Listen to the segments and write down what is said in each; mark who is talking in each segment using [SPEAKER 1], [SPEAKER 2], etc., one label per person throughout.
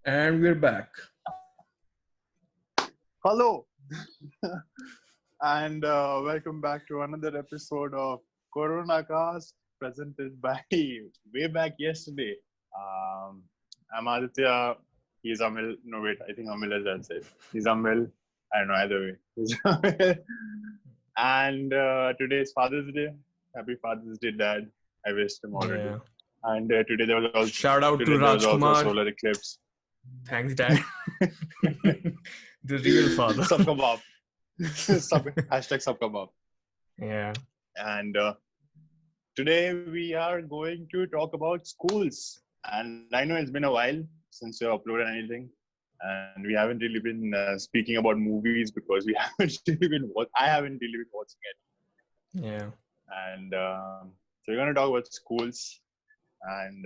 [SPEAKER 1] And we're back.
[SPEAKER 2] Hello, and welcome back to another episode of Coronacast, presented by Way Back Yesterday. Um, I'm Aditya. He's Amil. No, wait, I think Amil has that said. He's Amil. I don't know, either way. He's Amil. And today is Father's Day. Happy Father's Day, Dad. I wished him already.
[SPEAKER 1] Yeah.
[SPEAKER 2] And today there was also
[SPEAKER 1] Shout out to
[SPEAKER 2] there was also a
[SPEAKER 1] Rajkumar.
[SPEAKER 2] solar eclipse.
[SPEAKER 1] Thanks, Dad. The real father.
[SPEAKER 2] Sabka baap. Hashtag Sabka baap.
[SPEAKER 1] Yeah.
[SPEAKER 2] And today we are going to talk about schools. And I know it's been a while since we uploaded anything, and we haven't really been speaking about movies because we haven't really been. I haven't really been watching it.
[SPEAKER 1] Yeah.
[SPEAKER 2] And so we're going to talk about schools. And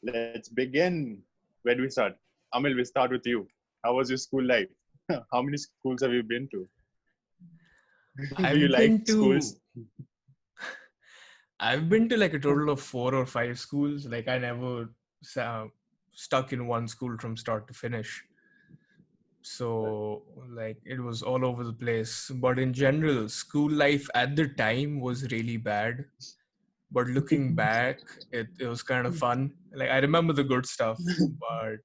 [SPEAKER 2] let's begin. Where do we start? Amil, we start with you. How was your school life? How many schools have you been to? Do you like schools?
[SPEAKER 1] I've been to like a total of 4 or 5 schools. Like I never stuck in one school from start to finish. So like it was all over the place. But in general, school life at the time was really bad. But looking back, it was kind of fun. Like I remember the good stuff, but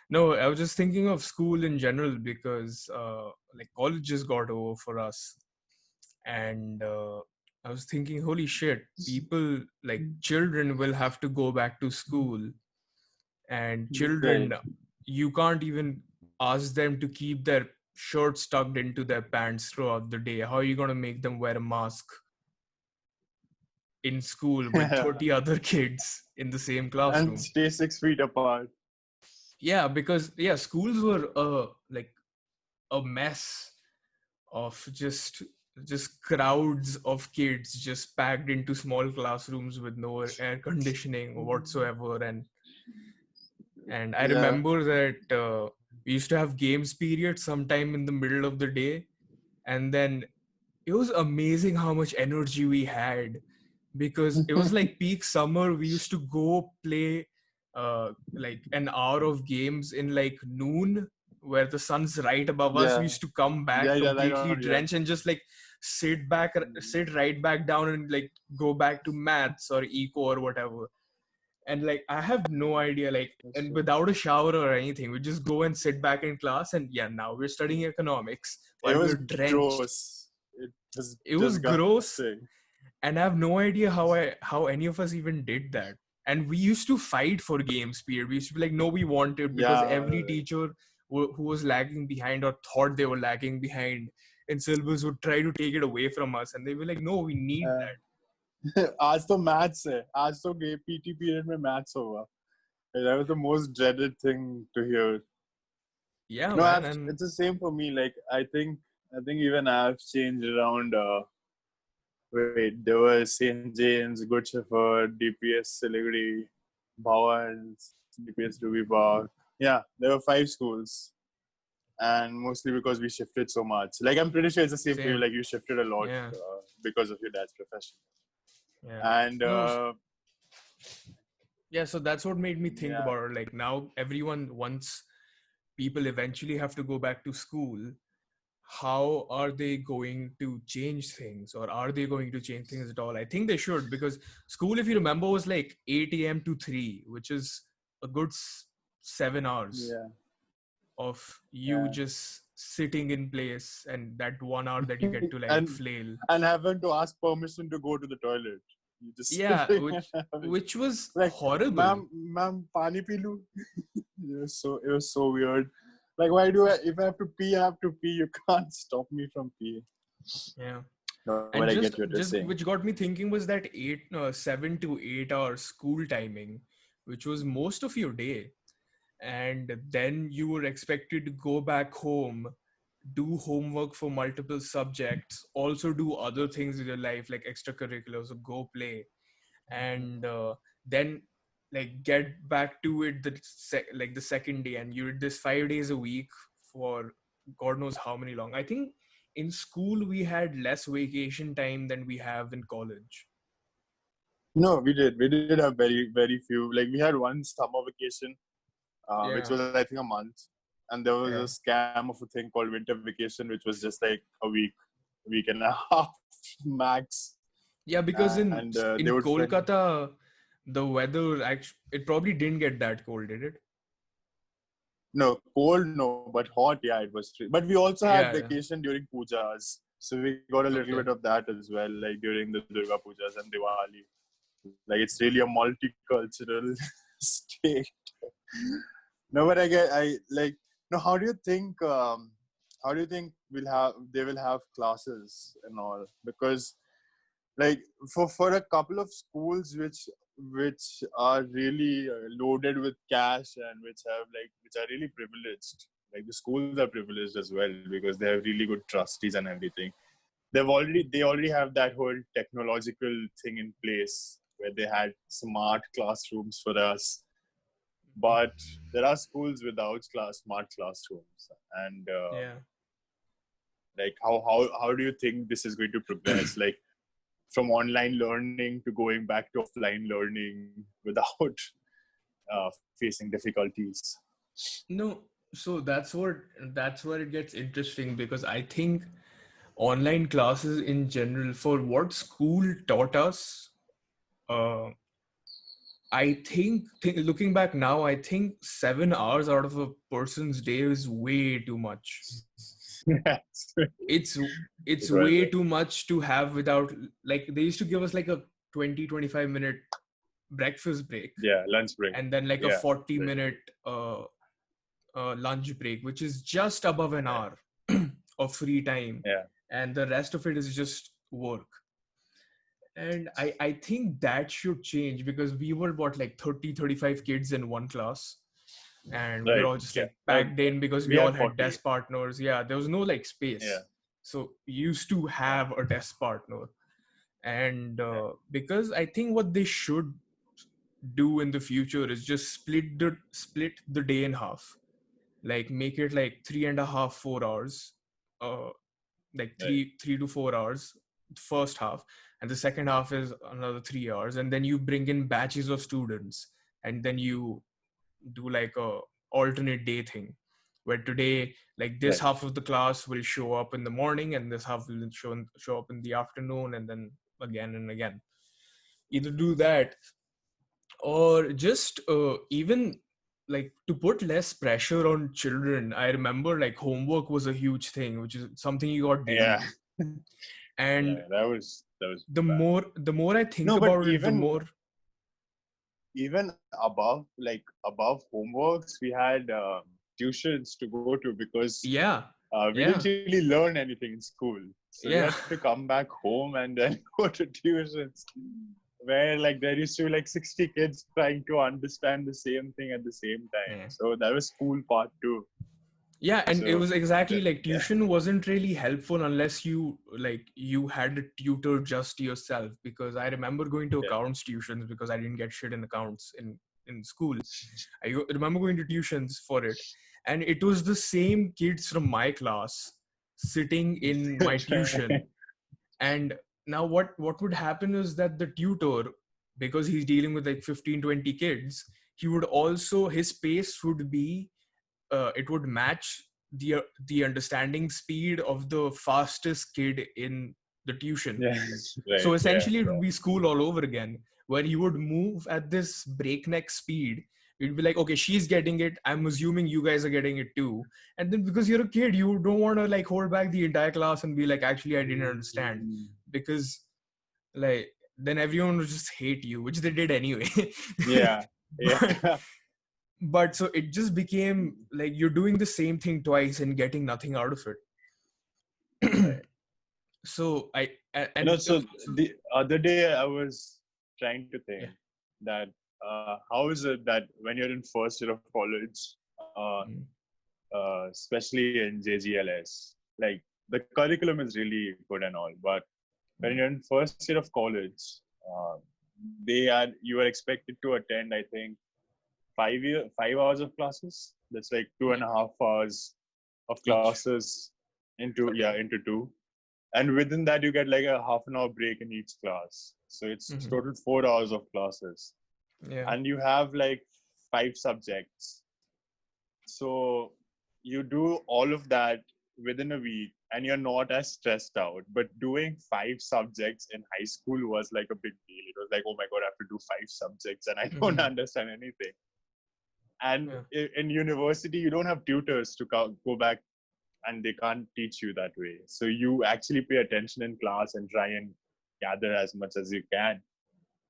[SPEAKER 1] no, I was just thinking of school in general because like college just got over for us, and I was thinking, holy shit, people like children will have to go back to school, and children, you can't even ask them to keep their shirts tucked into their pants throughout the day. How are you going to make them wear a mask in school with 30 other kids in the same classroom
[SPEAKER 2] and stay 6 feet apart?
[SPEAKER 1] Yeah, because schools were like a mess of just crowds of kids just packed into small classrooms with no air conditioning whatsoever. And I remember that we used to have games period sometime in the middle of the day, and then it was amazing how much energy we had, because it was like peak summer. We used to go play like an hour of games in like noon, where the sun's right above us. We used to come back completely drenched and just like sit right back down and like go back to maths or eco or whatever. And like I have no idea, like, and without a shower or anything, we just go and sit back in class, and now we're studying economics while we're drenched.
[SPEAKER 2] Gross.
[SPEAKER 1] It was gross, and I have no idea how any of us even did that. And we used to fight for games period. We used to be like, no, we want it, because every teacher who was lagging behind or thought they were lagging behind in syllabus would try to take it away from us, and they were like, no, we need that.
[SPEAKER 2] आज तो maths है. आज तो PT period में maths होगा. That was the most dreaded thing to hear.
[SPEAKER 1] Yeah,
[SPEAKER 2] no,
[SPEAKER 1] man.
[SPEAKER 2] it's the same for me. Like I think even I've changed around. There was St. James, Good Shepherd, DPS Siliguri, Bhavans, DPS Ruby Park. Yeah, there were 5 schools. And mostly because we shifted so much. Like, I'm pretty sure it's the same for you. Like, you shifted a lot because of your dad's profession.
[SPEAKER 1] Yeah.
[SPEAKER 2] And
[SPEAKER 1] so that's what made me think about it. Like, now everyone, once people eventually have to go back to school, how are they going to change things, or are they going to change things at all? I think they should, because school, if you remember, was like 8 a.m. to 3, which is a good 7 hours of you just sitting in place, and that 1 hour that you get to like flail
[SPEAKER 2] and having to ask permission to go to the toilet. You just
[SPEAKER 1] which was like horrible.
[SPEAKER 2] Ma'am, pani pilu. It was so weird. Like, why do if I have to pee, I have to pee. You can't stop me from peeing.
[SPEAKER 1] Yeah.
[SPEAKER 2] No,
[SPEAKER 1] and
[SPEAKER 2] I get what you're saying.
[SPEAKER 1] Which got me thinking was that 7 to 8 hour school timing, which was most of your day. And then you were expected to go back home, do homework for multiple subjects, also do other things in your life like extracurriculars, or go play. And then like get back to it the second day, and you did this 5 days a week for God knows how many long. I think in school we had less vacation time than we have in college.
[SPEAKER 2] No, we did have very, very few. Like, we had one summer vacation which
[SPEAKER 1] Yeah.
[SPEAKER 2] was I think a month, and there was a
[SPEAKER 1] Yeah.
[SPEAKER 2] scam of a thing called winter vacation, which was just like a week and a half max,
[SPEAKER 1] Yeah, because
[SPEAKER 2] and they would
[SPEAKER 1] in
[SPEAKER 2] send.
[SPEAKER 1] Kolkata, the weather actually it probably didn't get that cold, did it?
[SPEAKER 2] No, cold, no, but hot. Yeah, it was. But we also had
[SPEAKER 1] Yeah, yeah.
[SPEAKER 2] vacation during pujas, so we got a little bit
[SPEAKER 1] Okay.
[SPEAKER 2] of that as well, like during the Durga pujas and Diwali. Like it's really a multicultural state. No, but I like. No, how do you think? How do you think they will have classes and all? Because like for a couple of schools which are really loaded with cash and which are really privileged, like the schools are privileged as well because they have really good trustees and everything. They already have that whole technological thing in place where they had smart classrooms for us, but there are schools without smart classrooms. And
[SPEAKER 1] Yeah.
[SPEAKER 2] like how do you think this is going to progress, like from online learning to going back to offline learning without facing difficulties?
[SPEAKER 1] No, so that's where it gets interesting because I think online classes in general, for what school taught us, uh, looking back now, I think 7 hours out of a person's day is way too much.
[SPEAKER 2] Yes, it
[SPEAKER 1] It's it's
[SPEAKER 2] was
[SPEAKER 1] way too much to have without, like, they used to give us like a 20-25 minute breakfast break,
[SPEAKER 2] yeah, lunch break.
[SPEAKER 1] and then like a
[SPEAKER 2] Yeah,
[SPEAKER 1] 40
[SPEAKER 2] right.
[SPEAKER 1] minute lunch break, which is just above an
[SPEAKER 2] Yeah,
[SPEAKER 1] hour of free time,
[SPEAKER 2] yeah,
[SPEAKER 1] and the rest of it is just work. And I think that should change because we were what, like 30-35 kids in one class, and we were
[SPEAKER 2] right.
[SPEAKER 1] all just
[SPEAKER 2] Yeah,
[SPEAKER 1] like packed in because
[SPEAKER 2] we
[SPEAKER 1] we all
[SPEAKER 2] had
[SPEAKER 1] had
[SPEAKER 2] 40.
[SPEAKER 1] desk partners. Yeah, there was no like
[SPEAKER 2] Yeah,
[SPEAKER 1] space, so we used to
[SPEAKER 2] yeah,
[SPEAKER 1] have a desk partner. And
[SPEAKER 2] yeah,
[SPEAKER 1] because I think what they should do in the future is just split the day in half, like make it like 3.5-4 hours, uh like
[SPEAKER 2] right.
[SPEAKER 1] 3 to 4 hours first half, and the second half is another 3 hours, and then you bring in batches of students, and then you do like a alternate day thing, where today like this
[SPEAKER 2] Right.
[SPEAKER 1] half of the class will show up in the morning and this half will show up in the afternoon, and then again and again. Either do that, or just even like to put less pressure on children. I remember like homework was a huge thing, which is something you got
[SPEAKER 2] Yeah,
[SPEAKER 1] daily. And
[SPEAKER 2] yeah, that was bad.
[SPEAKER 1] the more I think
[SPEAKER 2] No, but
[SPEAKER 1] about it, the more.
[SPEAKER 2] even above homeworks, we had tuitions to go to because
[SPEAKER 1] Yeah,
[SPEAKER 2] we didn't
[SPEAKER 1] yeah,
[SPEAKER 2] really learn anything in school. So we
[SPEAKER 1] yeah.
[SPEAKER 2] had to come back home and then go to tuitions where like there used to be like 60 kids trying to understand the same thing at the same time.
[SPEAKER 1] Yeah.
[SPEAKER 2] So that was school part two.
[SPEAKER 1] Yeah, and it
[SPEAKER 2] So
[SPEAKER 1] was exactly like
[SPEAKER 2] yeah,
[SPEAKER 1] tuition wasn't really helpful unless you had a tutor just yourself. Because I remember going to
[SPEAKER 2] yeah,
[SPEAKER 1] accounts tuitions because I didn't get shit in accounts in school. Remember going to tuitions for it, and it was the same kids from my class sitting in my tuition. And now what would happen is that the tutor, because he's dealing with like 15-20 kids, he would also, his pace would be, it would match the understanding speed of the fastest kid in the tuition.
[SPEAKER 2] yeah,
[SPEAKER 1] So
[SPEAKER 2] right, yeah,
[SPEAKER 1] essentially, it would be school all over again, where you would move at this breakneck speed. You'd be like, okay, she's getting it. I'm assuming you guys are getting it too. And then because you're a kid, you don't want to like hold back the entire class and be like, actually, I didn't understand. Because like then everyone would just hate you, which they did anyway.
[SPEAKER 2] yeah, yeah,
[SPEAKER 1] but but so it just became like you're doing the same thing twice and getting nothing out of it.
[SPEAKER 2] right.
[SPEAKER 1] So
[SPEAKER 2] You know,
[SPEAKER 1] and
[SPEAKER 2] so the other day I was trying to think
[SPEAKER 1] yeah.
[SPEAKER 2] that how is it that when you're in first year of college,
[SPEAKER 1] Mm,
[SPEAKER 2] especially in JGLS, like the curriculum is really good and all, but when
[SPEAKER 1] mm,
[SPEAKER 2] you're in first year of college, uh, you are expected to attend, I think, 5 hours of classes. That's like two
[SPEAKER 1] yeah,
[SPEAKER 2] and a half hours of
[SPEAKER 1] each
[SPEAKER 2] classes
[SPEAKER 1] for day.
[SPEAKER 2] into two, and within that you get like a half an hour break in each class, so it's
[SPEAKER 1] Hmm.
[SPEAKER 2] total 4 hours of classes,
[SPEAKER 1] Yeah.
[SPEAKER 2] and you have like 5 subjects, So you do all of that within a week and you're not as stressed out. But doing 5 subjects in high school was like a big deal. It was like, oh my God, I have to do 5 subjects and I don't
[SPEAKER 1] Hmm.
[SPEAKER 2] understand anything. And
[SPEAKER 1] Yeah,
[SPEAKER 2] in university, you don't have tutors to go back and they can't teach you that way. So you actually pay attention in class and try and gather as much as you can.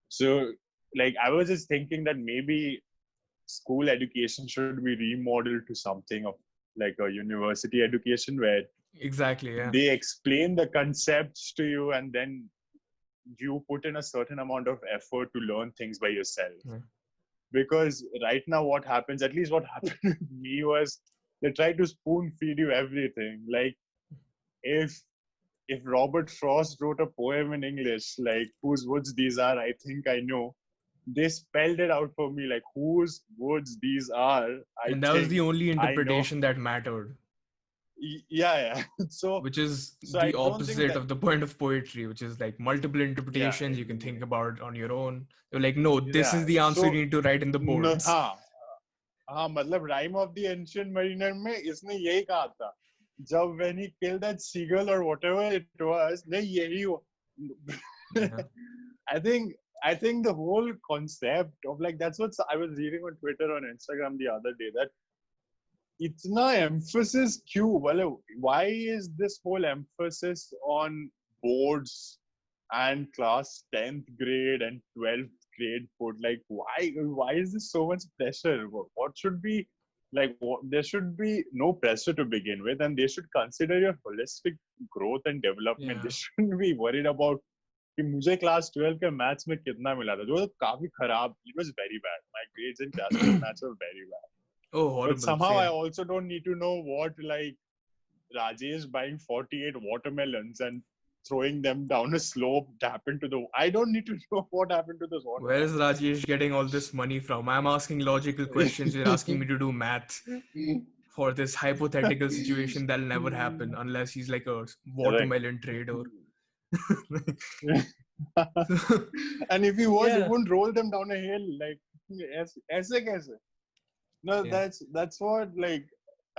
[SPEAKER 2] So, like, I was just thinking that maybe school education should be remodeled to something of like a university education where
[SPEAKER 1] exactly. Yeah.
[SPEAKER 2] they explain the concepts to you and then you put in a certain amount of effort to learn things by yourself.
[SPEAKER 1] Yeah.
[SPEAKER 2] Because right now, what happens, at least what happened with me, was they try to spoon feed you everything. Like, if if Robert Frost wrote a poem in English, like whose woods these are, I think I know. They spelled it out for me, like whose woods these are, I
[SPEAKER 1] And that was the
[SPEAKER 2] think
[SPEAKER 1] only
[SPEAKER 2] I know.
[SPEAKER 1] interpretation that mattered,
[SPEAKER 2] Yeah, yeah. So,
[SPEAKER 1] which is
[SPEAKER 2] so I
[SPEAKER 1] the
[SPEAKER 2] don't think
[SPEAKER 1] opposite
[SPEAKER 2] that.
[SPEAKER 1] of the point of poetry, which is like multiple
[SPEAKER 2] Yeah,
[SPEAKER 1] interpretations. You can think about it on your own. They're like, no, this is
[SPEAKER 2] yeah.
[SPEAKER 1] the answer you
[SPEAKER 2] So,
[SPEAKER 1] need to write in the
[SPEAKER 2] no,
[SPEAKER 1] boards.
[SPEAKER 2] हाँ हाँ मतलब rhyme of the ancient Mariner में इसने यही कहा था जब when he killed that seagull or whatever it was नहीं यही
[SPEAKER 1] Yeah.
[SPEAKER 2] I think I think the whole concept of like that's what I was reading on Twitter on Instagram the other day that इतना emphasis क्यों मतलब why is this whole emphasis on boards and class 10th grade and 12th grade put like why is this so much pressure? What should be like there should be no pressure to begin with and they should consider your holistic growth and development.
[SPEAKER 1] Yeah.
[SPEAKER 2] They shouldn't be worried about कि मुझे class 12 के maths में कितना मिला था जो काफी खराब. It was very bad. My grades in class 12 maths were very bad,
[SPEAKER 1] Oh,
[SPEAKER 2] but
[SPEAKER 1] horrible.
[SPEAKER 2] somehow I
[SPEAKER 1] Same.
[SPEAKER 2] also don't need to know what like Rajesh buying 48 watermelons and throwing them down a slope happened to the. I don't need to know what happened to those
[SPEAKER 1] Where is
[SPEAKER 2] watermelons.
[SPEAKER 1] Rajesh getting all this money from? I'm asking logical questions. You're asking me to do math for this hypothetical situation that'll never happen unless he's like a
[SPEAKER 2] Correct.
[SPEAKER 1] watermelon trader. So,
[SPEAKER 2] And if he was, he
[SPEAKER 1] yeah.
[SPEAKER 2] wouldn't roll them down a hill like ऐसे कैसे? No,
[SPEAKER 1] Yeah.
[SPEAKER 2] that's what like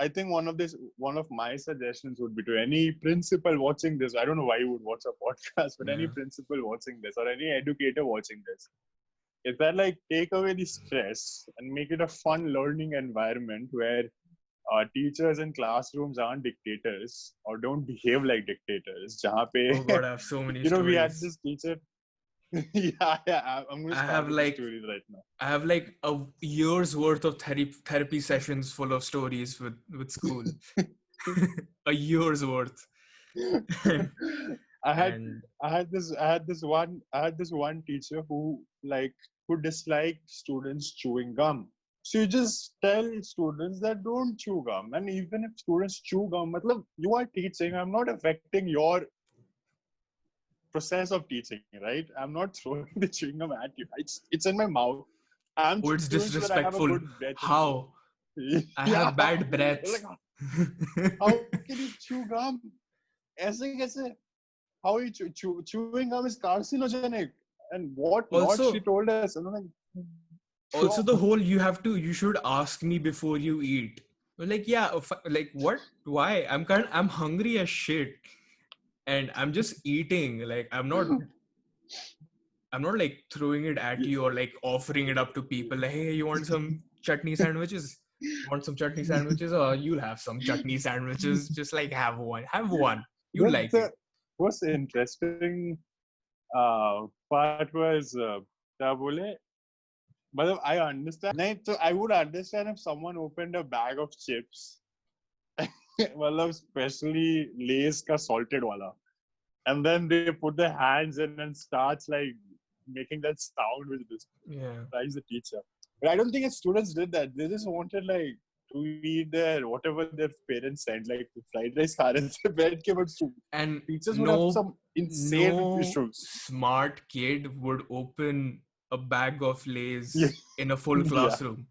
[SPEAKER 2] I think one of my suggestions would be to any principal watching this. I don't know why you would watch a podcast, but any
[SPEAKER 1] Yeah.
[SPEAKER 2] principal watching this or any educator watching this, is that like take away the stress and make it a fun learning environment where teachers in classrooms aren't dictators or don't behave like dictators. Jahan
[SPEAKER 1] Oh
[SPEAKER 2] pe,
[SPEAKER 1] God, I have so many
[SPEAKER 2] we had
[SPEAKER 1] stories.
[SPEAKER 2] this teacher. Yeah, I'm going to
[SPEAKER 1] I
[SPEAKER 2] start
[SPEAKER 1] have
[SPEAKER 2] with the
[SPEAKER 1] like
[SPEAKER 2] stories right now.
[SPEAKER 1] I have like a year's worth of therapy sessions full of stories with school. A year's worth. and,
[SPEAKER 2] I had
[SPEAKER 1] and
[SPEAKER 2] I had this one teacher who disliked students chewing gum. So you just tell students that don't chew gum, and even if students chew gum, matlab, you are teaching. I'm not affecting your process of teaching, right? I'm not throwing the chewing gum at you. It's in my mouth. I'm
[SPEAKER 1] oh, it's
[SPEAKER 2] chewing so that I have a
[SPEAKER 1] disrespectful.
[SPEAKER 2] good breath in me.
[SPEAKER 1] How? I
[SPEAKER 2] Yeah,
[SPEAKER 1] have bad breath.
[SPEAKER 2] like how can you chew gum? ऐसे कैसे? How are you chewing gum is carcinogenic and what not she
[SPEAKER 1] also,
[SPEAKER 2] told us and I'm like
[SPEAKER 1] also the whole you should ask me before you eat. Like, yeah, like what? Why? I'm hungry as shit, and I'm just eating. Like, I'm not like throwing it at you or like offering it up to people. Like, hey, you want some chutney sandwiches? Want some chutney sandwiches? Or you'll have some chutney sandwiches. Just like have one. Have one. You like
[SPEAKER 2] the
[SPEAKER 1] it.
[SPEAKER 2] most interesting part was क्या बोले मतलब I understand नहीं तो I would understand if someone opened a bag of chips मतलब especially Lay's का salted वाला and then they put their hands in and starts like making that sound with this
[SPEAKER 1] Yeah.
[SPEAKER 2] surprise the teacher. But I don't think students did that. They just wanted like to eat their whatever their parents sent, like fried rice खा रहे थे बैठ के, but
[SPEAKER 1] And
[SPEAKER 2] teachers would have
[SPEAKER 1] no
[SPEAKER 2] some insane
[SPEAKER 1] no
[SPEAKER 2] issues.
[SPEAKER 1] smart kid would open a bag of
[SPEAKER 2] Yeah,
[SPEAKER 1] lays in a full
[SPEAKER 2] yeah,
[SPEAKER 1] classroom.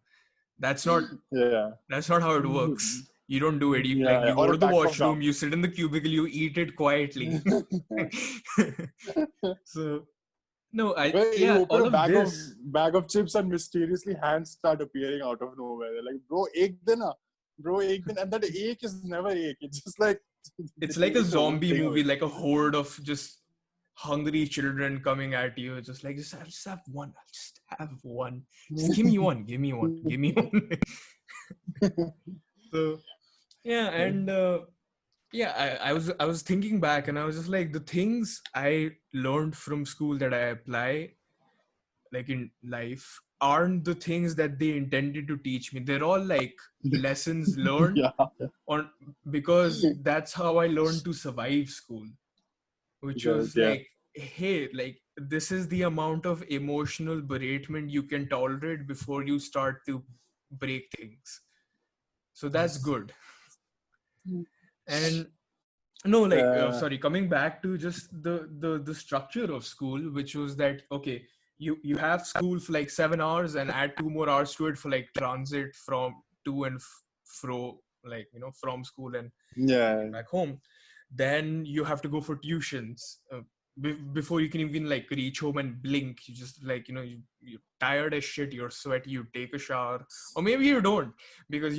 [SPEAKER 1] That's not
[SPEAKER 2] yeah,
[SPEAKER 1] that's not how it works. You don't do it. Like
[SPEAKER 2] yeah.
[SPEAKER 1] you go
[SPEAKER 2] Or a
[SPEAKER 1] to the
[SPEAKER 2] pack of
[SPEAKER 1] washroom,
[SPEAKER 2] gum.
[SPEAKER 1] you sit in the cubicle, you eat it quietly. So no, I
[SPEAKER 2] Well, you
[SPEAKER 1] yeah,
[SPEAKER 2] open
[SPEAKER 1] all
[SPEAKER 2] a
[SPEAKER 1] of this.
[SPEAKER 2] bag of chips and mysteriously hands start appearing out of nowhere. They're like, bro, ek dena. bro, and that ache is never ache. It's just like they
[SPEAKER 1] It's like a
[SPEAKER 2] take the whole
[SPEAKER 1] zombie
[SPEAKER 2] thing
[SPEAKER 1] movie,
[SPEAKER 2] away.
[SPEAKER 1] like a horde of just hungry children coming at you. Just like, I'll just have one. I'll just have one. Just give me one. Give me one. Give me one. So yeah, and yeah, I was thinking back, and I was just like, the things I learned from school that I apply like in life aren't the things that they intended to teach me. They're all like lessons learned
[SPEAKER 2] Yeah,
[SPEAKER 1] on, because that's how I learned to survive school, which
[SPEAKER 2] right,
[SPEAKER 1] was
[SPEAKER 2] yeah.
[SPEAKER 1] like, hey, like this is the amount of emotional beratement you can tolerate before you start to break things. So that's good. And no, like
[SPEAKER 2] Uh,
[SPEAKER 1] sorry, coming back to just the structure of school, which was that, okay, you have school for like 7 hours and add 2 more hours to it for like transit from to and fro, like from school and
[SPEAKER 2] yeah.
[SPEAKER 1] back home. Then you have to go for tuitions, before you can even like reach home and blink. You just like you're tired as shit, you're sweaty, you take a shower, or maybe you don't, because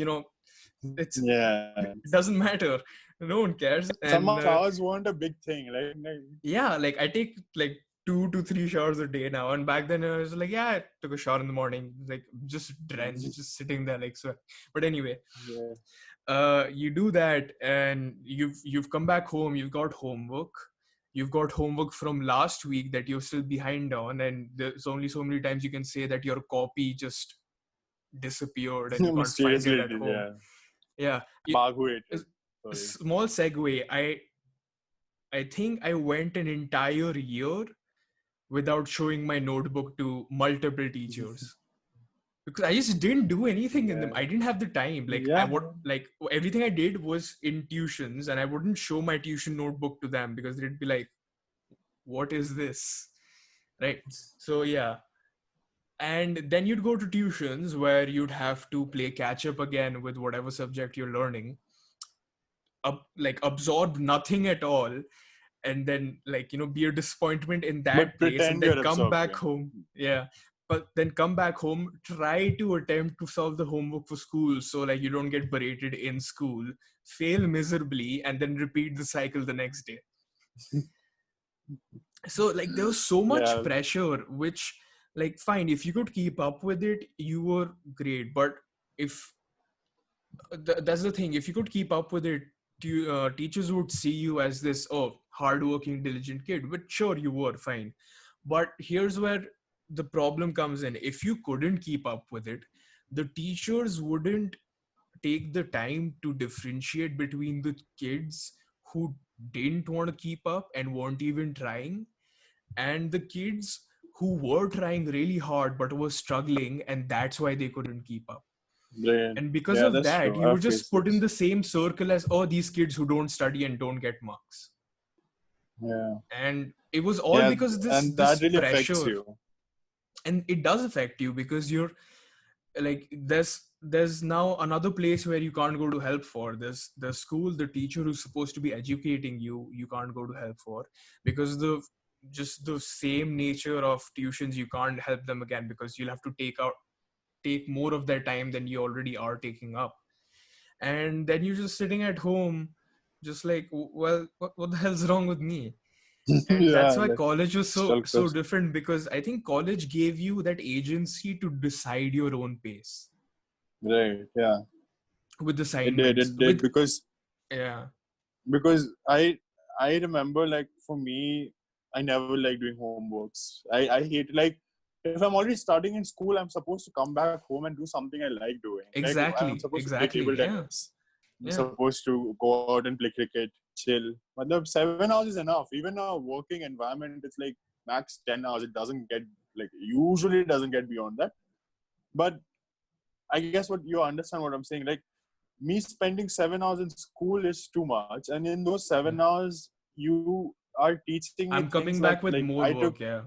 [SPEAKER 1] it's
[SPEAKER 2] Yeah.
[SPEAKER 1] it doesn't matter, no one cares.
[SPEAKER 2] Somehow
[SPEAKER 1] And
[SPEAKER 2] showers weren't a big thing. Like
[SPEAKER 1] yeah, like I take like 2 to 3 showers a day now, and back then I was like, yeah, I took a shower in the morning, like just drenched, just sitting there like so. But anyway,
[SPEAKER 2] yeah.
[SPEAKER 1] you do that, and you've come back home, you've got homework from last week that you're still behind on, and there's only so many times you can say that your copy just disappeared and you can't find it
[SPEAKER 2] Mysteriously,
[SPEAKER 1] at home.
[SPEAKER 2] yeah.
[SPEAKER 1] Yeah,
[SPEAKER 2] Bug waited.
[SPEAKER 1] a
[SPEAKER 2] Sorry.
[SPEAKER 1] small segue. I think I went an entire year without showing my notebook to multiple teachers, because I just didn't do anything in them.
[SPEAKER 2] Yeah.
[SPEAKER 1] I didn't have the time. Like I
[SPEAKER 2] Yeah.
[SPEAKER 1] would like everything I did was in tuitions, and I wouldn't show my tuition notebook to them because they'd be like, "What is this?" Right? So yeah, and then you'd go to tuitions where you'd have to play catch up again with whatever subject you're learning, like absorb nothing at all, and then like be a disappointment in
[SPEAKER 2] But
[SPEAKER 1] that place, and
[SPEAKER 2] pretend
[SPEAKER 1] then
[SPEAKER 2] you're
[SPEAKER 1] come back
[SPEAKER 2] absorbing.
[SPEAKER 1] home. Yeah, but then come back home, try to attempt to solve the homework for school, so like you don't get berated in school, fail miserably, and then repeat the cycle the next day. So like there was so much
[SPEAKER 2] Yeah.
[SPEAKER 1] pressure, which, like, fine, if you could keep up with it, you were great. But if that's the thing, if you could keep up with it, teachers would see you as this, oh, hardworking diligent kid, but sure, you were fine. But here's where the problem comes in. If you couldn't keep up with it, the teachers wouldn't take the time to differentiate between the kids who didn't want to keep up and weren't even trying, and the kids who were trying really hard but were struggling, and that's why they couldn't keep up.
[SPEAKER 2] Brilliant.
[SPEAKER 1] And because
[SPEAKER 2] Yeah,
[SPEAKER 1] of
[SPEAKER 2] that's
[SPEAKER 1] that,
[SPEAKER 2] true.
[SPEAKER 1] you were
[SPEAKER 2] I've
[SPEAKER 1] just
[SPEAKER 2] faced
[SPEAKER 1] put in
[SPEAKER 2] this.
[SPEAKER 1] the same circle as, oh, these kids who don't study and don't get marks.
[SPEAKER 2] Yeah.
[SPEAKER 1] And it was all
[SPEAKER 2] Yeah.
[SPEAKER 1] because this
[SPEAKER 2] And that
[SPEAKER 1] this
[SPEAKER 2] really affects
[SPEAKER 1] pressure.
[SPEAKER 2] you.
[SPEAKER 1] And it does affect you, because you're like, there's now another place where you can't go to help for this. The school, the teacher who's supposed to be educating you, you can't go to help for, because the same nature of tuitions, you can't help them again, because you'll have to take more of their time than you already are taking up. And then you're just sitting at home, just like, well, what the hell's wrong with me? And
[SPEAKER 2] Yeah,
[SPEAKER 1] that's why
[SPEAKER 2] like
[SPEAKER 1] college was
[SPEAKER 2] self
[SPEAKER 1] so
[SPEAKER 2] question.
[SPEAKER 1] different, because I think college gave you that agency to decide your own pace
[SPEAKER 2] Right. Yeah.
[SPEAKER 1] with
[SPEAKER 2] It did.
[SPEAKER 1] assignments,
[SPEAKER 2] It did
[SPEAKER 1] with,
[SPEAKER 2] because
[SPEAKER 1] yeah.
[SPEAKER 2] I remember, like, for me, I never like doing homeworks. I hate, like, if I'm already studying in school, I'm supposed to come back home and do something I like doing. Like, I'm supposed to play
[SPEAKER 1] Exactly,
[SPEAKER 2] table
[SPEAKER 1] yeah,
[SPEAKER 2] tennis. I'm
[SPEAKER 1] yeah,
[SPEAKER 2] supposed to go out and play cricket, chill. But the 7 hours is enough. Even a working environment, it's like max 10 hours. It doesn't get, like, usually it doesn't get beyond that. But I guess what you understand what I'm saying. Like, me spending 7 hours in school is too much, and in those
[SPEAKER 1] yeah.
[SPEAKER 2] 7 hours you are teaching me
[SPEAKER 1] I'm
[SPEAKER 2] things
[SPEAKER 1] coming
[SPEAKER 2] like
[SPEAKER 1] back with
[SPEAKER 2] like
[SPEAKER 1] more
[SPEAKER 2] I took
[SPEAKER 1] work, yeah.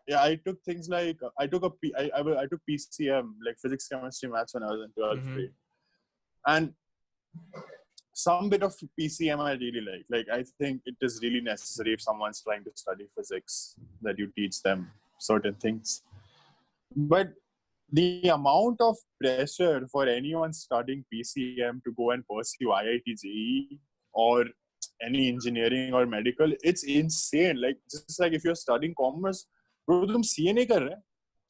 [SPEAKER 2] yeah I took things like I took PCM, like physics, chemistry, maths, when I was in 12th
[SPEAKER 1] Mm-hmm.
[SPEAKER 2] grade, and some bit of PCM I really like. Like, I think it is really necessary if someone's trying to study physics that you teach them certain things. But the amount of pressure for anyone studying PCM to go and pursue IIT JEE or any engineering or medical, it's insane. Like just like if you're studying commerce, bro, तुम CA नहीं कर रहे,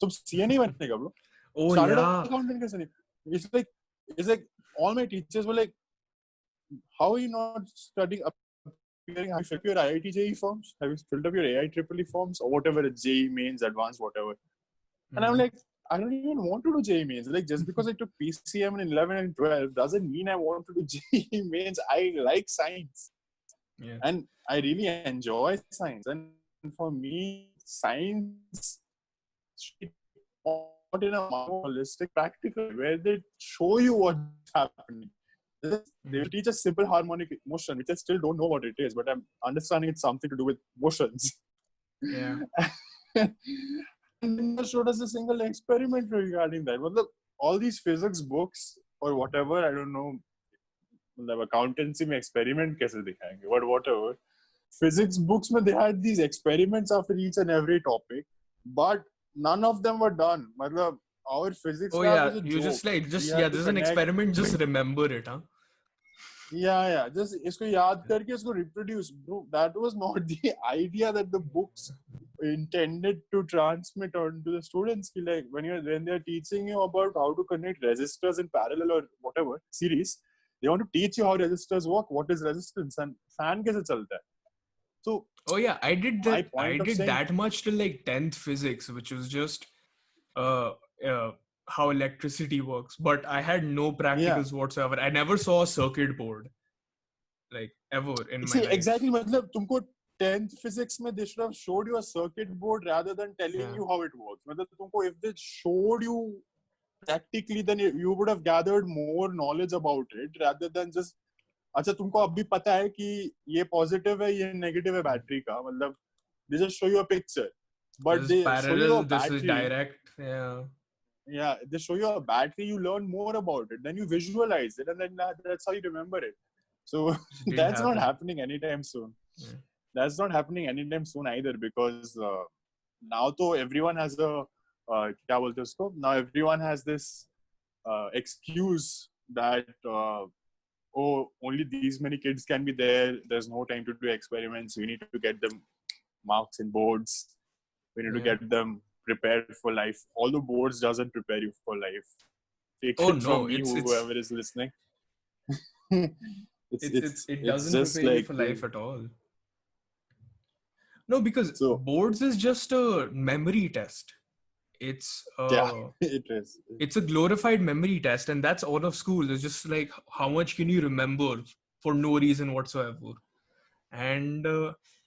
[SPEAKER 2] तुम CA नहीं बनेगा, bro.
[SPEAKER 1] Oh
[SPEAKER 2] Chartered
[SPEAKER 1] yeah.
[SPEAKER 2] accountant कैसे नहीं? It's like all my teachers were like, how are you not studying appearing? Have you filled up your IIT JEE forms? Have you filled up your AIEEE forms or whatever, JEE mains, advanced, whatever? And I'm
[SPEAKER 1] Mm,
[SPEAKER 2] like, I don't even want to do JEE mains. Like, just because I took PCM in 11 and 12 doesn't mean I want to do JEE mains. I like science
[SPEAKER 1] yeah.
[SPEAKER 2] and I really enjoy science. And for me, science should be taught in a much more holistic, practical way where they show you what's happening. They will
[SPEAKER 1] Mm,
[SPEAKER 2] teach us simple harmonic motion, which I still don't know what it is, but I'm understanding it's something to do with motions.
[SPEAKER 1] yeah.
[SPEAKER 2] And they never showed us a single experiment regarding that. Well, all these physics books or whatever, I don't know, मतलब accountancy में experiment कैसे दिखाएंगे, but whatever. Physics books में they had these experiments after each and every topic, but none of them were done. मतलब our physics
[SPEAKER 1] Oh
[SPEAKER 2] lab
[SPEAKER 1] yeah.
[SPEAKER 2] was a
[SPEAKER 1] You just
[SPEAKER 2] joke.
[SPEAKER 1] like
[SPEAKER 2] We
[SPEAKER 1] just yeah.
[SPEAKER 2] had to
[SPEAKER 1] This is an
[SPEAKER 2] connect.
[SPEAKER 1] experiment. Just remember it, huh?
[SPEAKER 2] Yeah, just इसको याद करके इसको reproduce. Bro, that was not the idea that the books intended to transmit onto the students. Like when they're teaching you about how to connect resistors in parallel or whatever series, they want to teach you how resistors work, what is resistance, and fan कैसे चलता है. So
[SPEAKER 1] Oh yeah. I did
[SPEAKER 2] my
[SPEAKER 1] that. I
[SPEAKER 2] point of
[SPEAKER 1] did
[SPEAKER 2] saying,
[SPEAKER 1] that much till like 10th physics, which was just uh, uh how electricity works. But I had no
[SPEAKER 2] yeah.
[SPEAKER 1] practicals whatsoever. I never saw a circuit board like ever in my
[SPEAKER 2] See,
[SPEAKER 1] life.
[SPEAKER 2] exactly. मतलब तुमको 10th physics में they should have showed you a circuit board rather than telling
[SPEAKER 1] Yeah.
[SPEAKER 2] you how it works. मतलब तुमको if they showed you practically, then you would have gathered more knowledge about it rather than just अच्छा तुमको अभी पता है कि ये positive है ये नेगेटिव है बैटरी का मतलब they just show you a picture
[SPEAKER 1] This
[SPEAKER 2] but
[SPEAKER 1] is
[SPEAKER 2] they show you a
[SPEAKER 1] parallel. This is
[SPEAKER 2] battery.
[SPEAKER 1] direct. Yeah.
[SPEAKER 2] Yeah, they show you a battery, you learn more about it, then you visualize it, and then that's how you remember it. So
[SPEAKER 1] Which didn't
[SPEAKER 2] that's not
[SPEAKER 1] happen.
[SPEAKER 2] happening anytime soon.
[SPEAKER 1] Yeah.
[SPEAKER 2] That's not happening anytime soon either because now तो everyone has a क्या बोलते हैं उसको, now everyone has this excuse that oh, only these many kids can be there, there's no time to do experiments, we need to get them marks in boards, we need to
[SPEAKER 1] Yeah.
[SPEAKER 2] get them prepared for life, although boards doesn't prepare you for life. Take
[SPEAKER 1] Oh
[SPEAKER 2] it from
[SPEAKER 1] no.
[SPEAKER 2] me,
[SPEAKER 1] It's
[SPEAKER 2] whoever is listening. it's
[SPEAKER 1] it's
[SPEAKER 2] it's
[SPEAKER 1] it
[SPEAKER 2] it's
[SPEAKER 1] doesn't
[SPEAKER 2] just
[SPEAKER 1] prepare you
[SPEAKER 2] like
[SPEAKER 1] for life at all. No, because
[SPEAKER 2] so
[SPEAKER 1] boards is just a memory test. It's
[SPEAKER 2] yeah.
[SPEAKER 1] uh
[SPEAKER 2] It is.
[SPEAKER 1] it's a glorified memory test, and that's all of school. It's just like how much can you remember for no reason whatsoever. And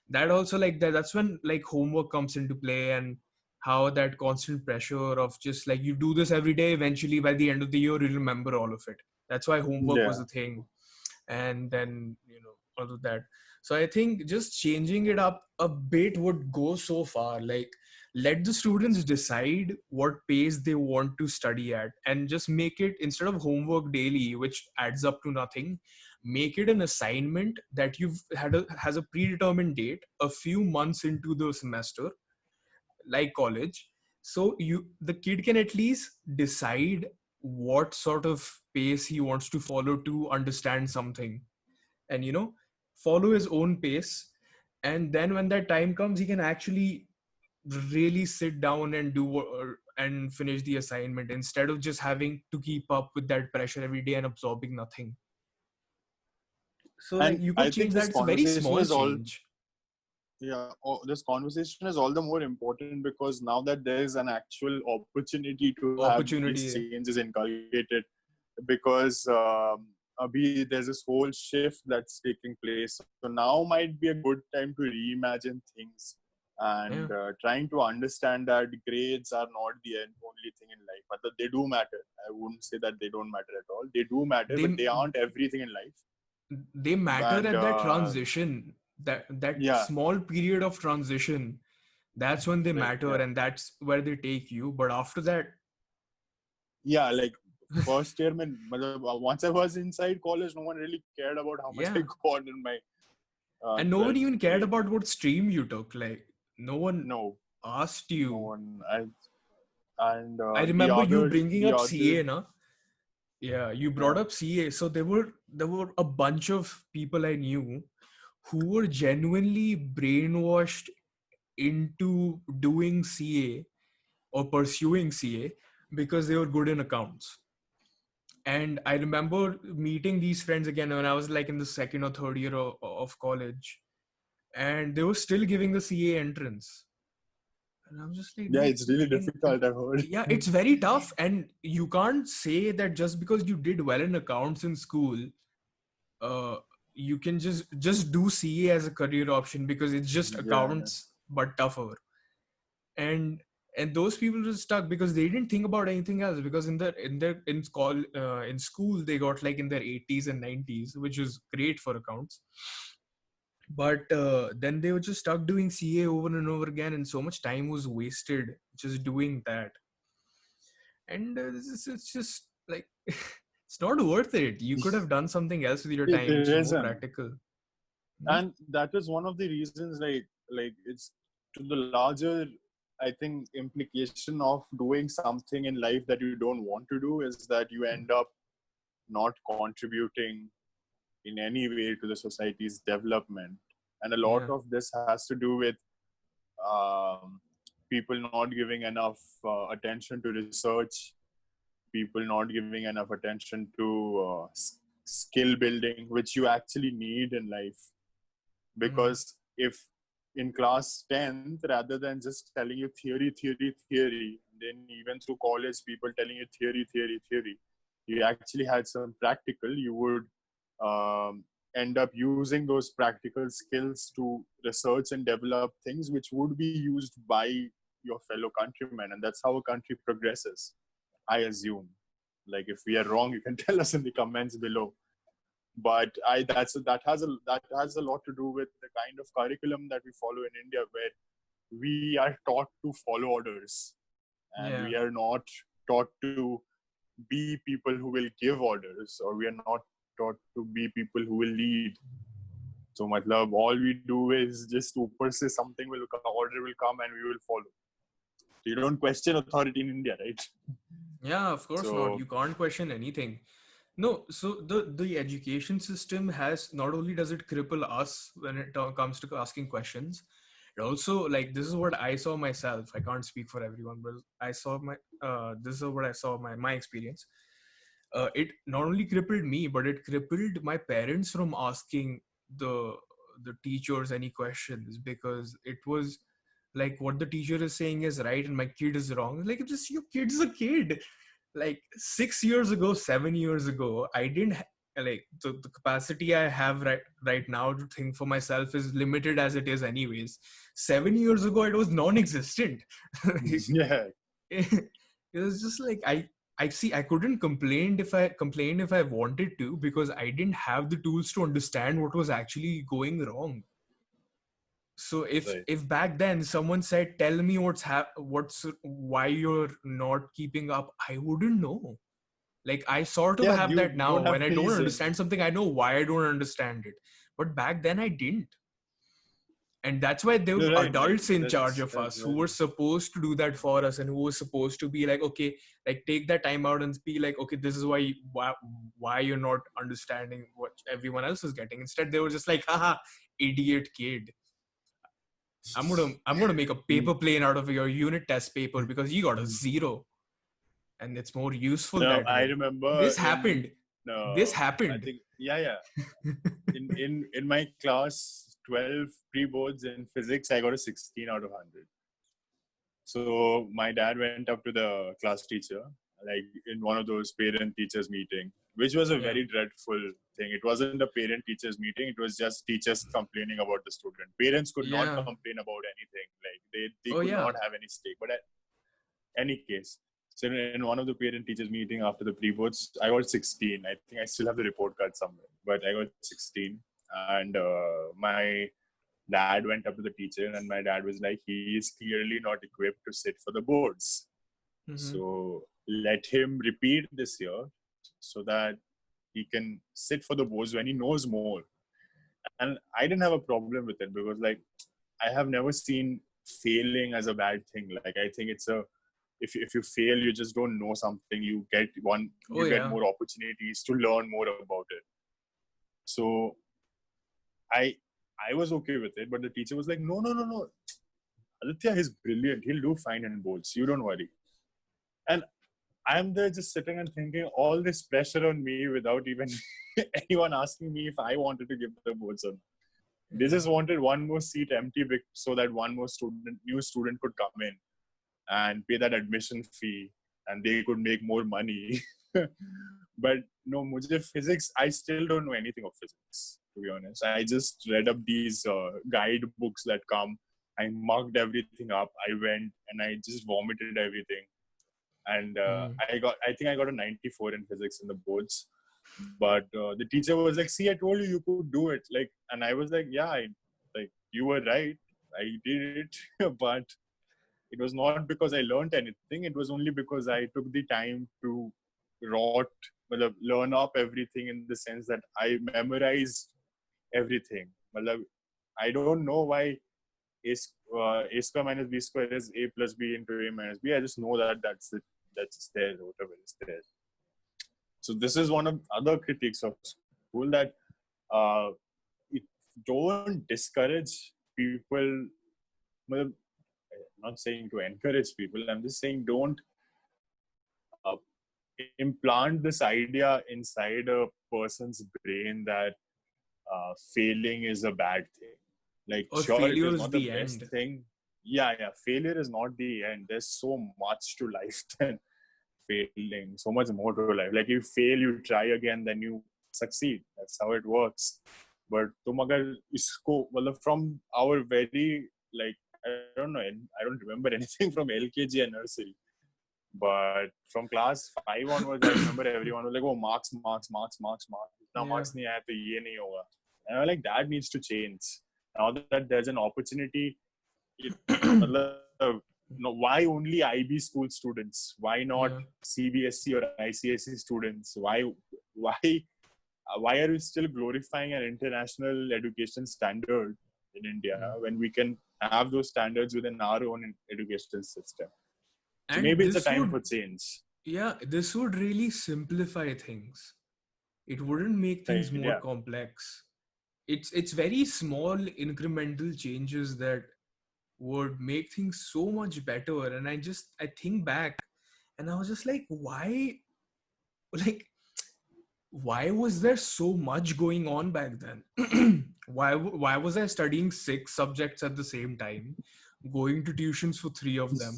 [SPEAKER 1] that also like that's when like homework comes into play, and how that constant pressure of just like you do this every day, eventually by the end of the year you'll remember all of it. That's why homework was
[SPEAKER 2] Yeah.
[SPEAKER 1] a thing. And then all of that. So I think just changing it up a bit would go so far. Like, let the students decide what pace they want to study at, and just make it, instead of homework daily which adds up to nothing, make it an assignment that you've has a predetermined date a few months into the semester, like college. So the kid can at least decide what sort of pace he wants to follow to understand something, and follow his own pace. And then when that time comes, he can actually really sit down and and finish the assignment, instead of just having to keep up with that pressure every day and absorbing nothing. So like
[SPEAKER 2] And
[SPEAKER 1] you
[SPEAKER 2] I
[SPEAKER 1] could
[SPEAKER 2] think
[SPEAKER 1] change
[SPEAKER 2] this
[SPEAKER 1] that. It's a very
[SPEAKER 2] conversation
[SPEAKER 1] small
[SPEAKER 2] is all,
[SPEAKER 1] change.
[SPEAKER 2] yeah, this conversation is all the more important because now that there is an actual opportunity to have these
[SPEAKER 1] Opportunity.
[SPEAKER 2] changes inculcated, because there's this whole shift that's taking place. So now might be a good time to reimagine things
[SPEAKER 1] Yeah.
[SPEAKER 2] and trying to understand that grades are not the only thing in life. But they do matter. I wouldn't say that they don't matter at all. They do matter, but
[SPEAKER 1] they
[SPEAKER 2] they aren't everything in life.
[SPEAKER 1] they matter
[SPEAKER 2] And
[SPEAKER 1] at that transition, that
[SPEAKER 2] yeah,
[SPEAKER 1] small period of transition. That's when they
[SPEAKER 2] like
[SPEAKER 1] matter, and that's where they take you. But after that,
[SPEAKER 2] yeah, like first year, mein, once I was inside college, no one really cared about how much I
[SPEAKER 1] yeah.
[SPEAKER 2] got in my
[SPEAKER 1] And no one
[SPEAKER 2] 12th
[SPEAKER 1] even cared
[SPEAKER 2] grade.
[SPEAKER 1] about what stream you took. Like, no one
[SPEAKER 2] No,
[SPEAKER 1] asked
[SPEAKER 2] no
[SPEAKER 1] you.
[SPEAKER 2] one. And
[SPEAKER 1] I
[SPEAKER 2] the
[SPEAKER 1] remember you
[SPEAKER 2] other,
[SPEAKER 1] bringing
[SPEAKER 2] the
[SPEAKER 1] up
[SPEAKER 2] other,
[SPEAKER 1] CA, na? Yeah, you brought
[SPEAKER 2] yeah,
[SPEAKER 1] up CA. So there were a bunch of people I knew who were genuinely brainwashed into doing CA or pursuing CA because they were good in accounts. And I remember meeting these friends again when I was like in the second or third year of college, and they were still giving the CA entrance. And I'm just like,
[SPEAKER 2] yeah,
[SPEAKER 1] dude,
[SPEAKER 2] it's really difficult. I've heard.
[SPEAKER 1] yeah, it's very tough. And you can't say that just because you did well in accounts in school, uh, you can just do CA as a career option because it's just
[SPEAKER 2] Yeah,
[SPEAKER 1] accounts but tougher. And those people were stuck because they didn't think about anything else, because in school they got like in their 80s and 90s, which is great for accounts. But then they were just stuck doing CA over and over again, and so much time was wasted just doing that. And it's just like it's not worth it. You could have done something else with your
[SPEAKER 2] it
[SPEAKER 1] time which is more
[SPEAKER 2] isn't.
[SPEAKER 1] practical. Hmm?
[SPEAKER 2] And that is one of the reasons, like it's to the larger, I think, implication of doing something in life that you don't want to do is that you end up not contributing in any way to the society's development. And a lot
[SPEAKER 1] Yeah.
[SPEAKER 2] of this has to do with um, people not giving enough attention to research, people not giving enough attention to skill building, which you actually need in life.
[SPEAKER 1] Hmm.
[SPEAKER 2] Because if in class 10th, rather than just telling you theory, theory, theory, then even through college, people telling you theory, theory, theory, you actually had some practical, you would um, end up using those practical skills to research and develop things which would be used by your fellow countrymen. And that's how a country progresses, I assume. Like, if we are wrong, you can tell us in the comments below. But that has a lot to do with the kind of curriculum that we follow in India, where we are taught to follow orders, and
[SPEAKER 1] Yeah.
[SPEAKER 2] we are not taught to be people who will give orders, or we are not taught to be people who will lead. So, matlab, all we do is just upar se something will come, order will come, and we will follow. So you don't question authority in India, right?
[SPEAKER 1] Yeah, of course not.
[SPEAKER 2] So
[SPEAKER 1] You can't question anything. No, so the education system has, not only does it cripple us when it comes to asking questions, it also, like, this is what I saw myself. I can't speak for everyone, but I saw this is what I saw my experience. It not only crippled me, but it crippled my parents from asking the teachers any questions, because it was like what the teacher is saying is right and my kid is wrong. Like, it's just, your kid's a kid. Like 6 years ago, 7 years ago, I didn't like the capacity I have right now to think for myself is limited as it is anyways. 7 years ago it was non-existent. Like,
[SPEAKER 2] yeah,
[SPEAKER 1] it was just like I see, I couldn't complain if I wanted to, because I didn't have the tools to understand what was actually going wrong. So
[SPEAKER 2] right.
[SPEAKER 1] if back then someone said, tell me what's why you're not keeping up, I wouldn't know. Like, I sort of
[SPEAKER 2] Yeah,
[SPEAKER 1] have
[SPEAKER 2] you
[SPEAKER 1] that now.
[SPEAKER 2] don't have
[SPEAKER 1] When I don't
[SPEAKER 2] reason.
[SPEAKER 1] understand something, I know why I don't understand it, but back then I didn't. And that's why there
[SPEAKER 2] You're
[SPEAKER 1] were
[SPEAKER 2] right. Like
[SPEAKER 1] adults in charge
[SPEAKER 2] that's
[SPEAKER 1] of
[SPEAKER 2] that's
[SPEAKER 1] us who were
[SPEAKER 2] very
[SPEAKER 1] supposed to do that for us, and who were supposed to be like, okay, like, take that time out and be like, okay, this is why you're not understanding what everyone else is getting. Instead they were just like, haha, idiot kid, I'm gonna make a paper plane out of your unit test paper because you got a zero, and it's more useful
[SPEAKER 2] No,
[SPEAKER 1] that
[SPEAKER 2] I
[SPEAKER 1] way.
[SPEAKER 2] remember
[SPEAKER 1] This happened. This
[SPEAKER 2] I
[SPEAKER 1] happened.
[SPEAKER 2] think, yeah. In my class 12 pre-boards in physics, I got a 16 out of 100. So my dad went up to the class teacher, like in one of those parent teachers meeting, which was a
[SPEAKER 1] Yeah.
[SPEAKER 2] very dreadful thing. It wasn't a parent teachers meeting; it was just teachers complaining about the student. Parents could not
[SPEAKER 1] Yeah.
[SPEAKER 2] complain about anything; like they
[SPEAKER 1] Oh
[SPEAKER 2] could
[SPEAKER 1] yeah.
[SPEAKER 2] not have any stake. But any case. So in one of the parent teachers meeting after the pre-boards, I got 16. I think I still have the report card somewhere, but I got 16. And my dad went up to the teacher, and my dad was like, he is clearly not equipped to sit for the boards.
[SPEAKER 1] Mm-hmm.
[SPEAKER 2] So let him repeat this year so that he can sit for the boards when he knows more. And I didn't have a problem with it because, like, I have never seen failing as a bad thing. Like, I think if you fail, you just don't know something. You get
[SPEAKER 1] Oh yeah.
[SPEAKER 2] more opportunities to learn more about it. So I I was okay with it, but the teacher was like, no. Aditya is brilliant. He'll do fine in boards. You don't worry. And I'm there just sitting and thinking all this pressure on me without even anyone asking me if I wanted to give the boards or not. They
[SPEAKER 1] Yeah.
[SPEAKER 2] just wanted one more seat empty so that one more new student could come in and pay that admission fee and they could make more money. But no, mujhe physics, I still don't know anything of physics, to be honest. I just read up these guide books that come. I marked everything up. I went and I just vomited everything. And
[SPEAKER 1] Mm.
[SPEAKER 2] I think I got a 94 in physics in the boards. But the teacher was like, see, I told you could do it. Like, and I was like, yeah, like, you were right. I did it. But it was not because I learned anything. It was only because I took the time to rot, learn up everything in the sense that I memorized everything. I don't know why a square minus b square is a plus b into a minus b. I just know that that's it. That's there, whatever is there. So this is one of other critiques of school, that uh, it don't discourage people. I'm not saying to encourage people. I'm just saying don't uh, implant this idea inside a person's brain that failing is a bad thing. Like,
[SPEAKER 1] Or
[SPEAKER 2] sure, it
[SPEAKER 1] failure
[SPEAKER 2] is
[SPEAKER 1] is
[SPEAKER 2] not the
[SPEAKER 1] the
[SPEAKER 2] best
[SPEAKER 1] end.
[SPEAKER 2] thing. Yeah. Failure is not the end. There's so much to life than failing. So much more to life. Like, you fail, you try again, then you succeed. That's how it works. But तुम अगर इसको मतलब from our very, like, I don't know, I don't remember anything from LKG and nursery. But from class 5 onwards, I remember everyone was like, oh, marks. इतना
[SPEAKER 1] Yeah.
[SPEAKER 2] marks नहीं आया तो ये नहीं होगा. And I'm like, that needs to change. Now that there's an opportunity, it, why only IB school students? Why not
[SPEAKER 1] Yeah.
[SPEAKER 2] CBSE or ICSE students? Why are we still glorifying an international education standard in India
[SPEAKER 1] Mm.
[SPEAKER 2] when we can have those standards within our own education system? So
[SPEAKER 1] And
[SPEAKER 2] maybe it's a
[SPEAKER 1] this
[SPEAKER 2] time
[SPEAKER 1] would,
[SPEAKER 2] for change.
[SPEAKER 1] yeah, this would really simplify things. It wouldn't make things
[SPEAKER 2] Right?
[SPEAKER 1] more
[SPEAKER 2] Yeah.
[SPEAKER 1] complex. It's very small incremental changes that would make things so much better. And I think back and I was just like, like why was there so much going on back then? Why was I studying 6 subjects at the same time, going to tuitions for 3 of them,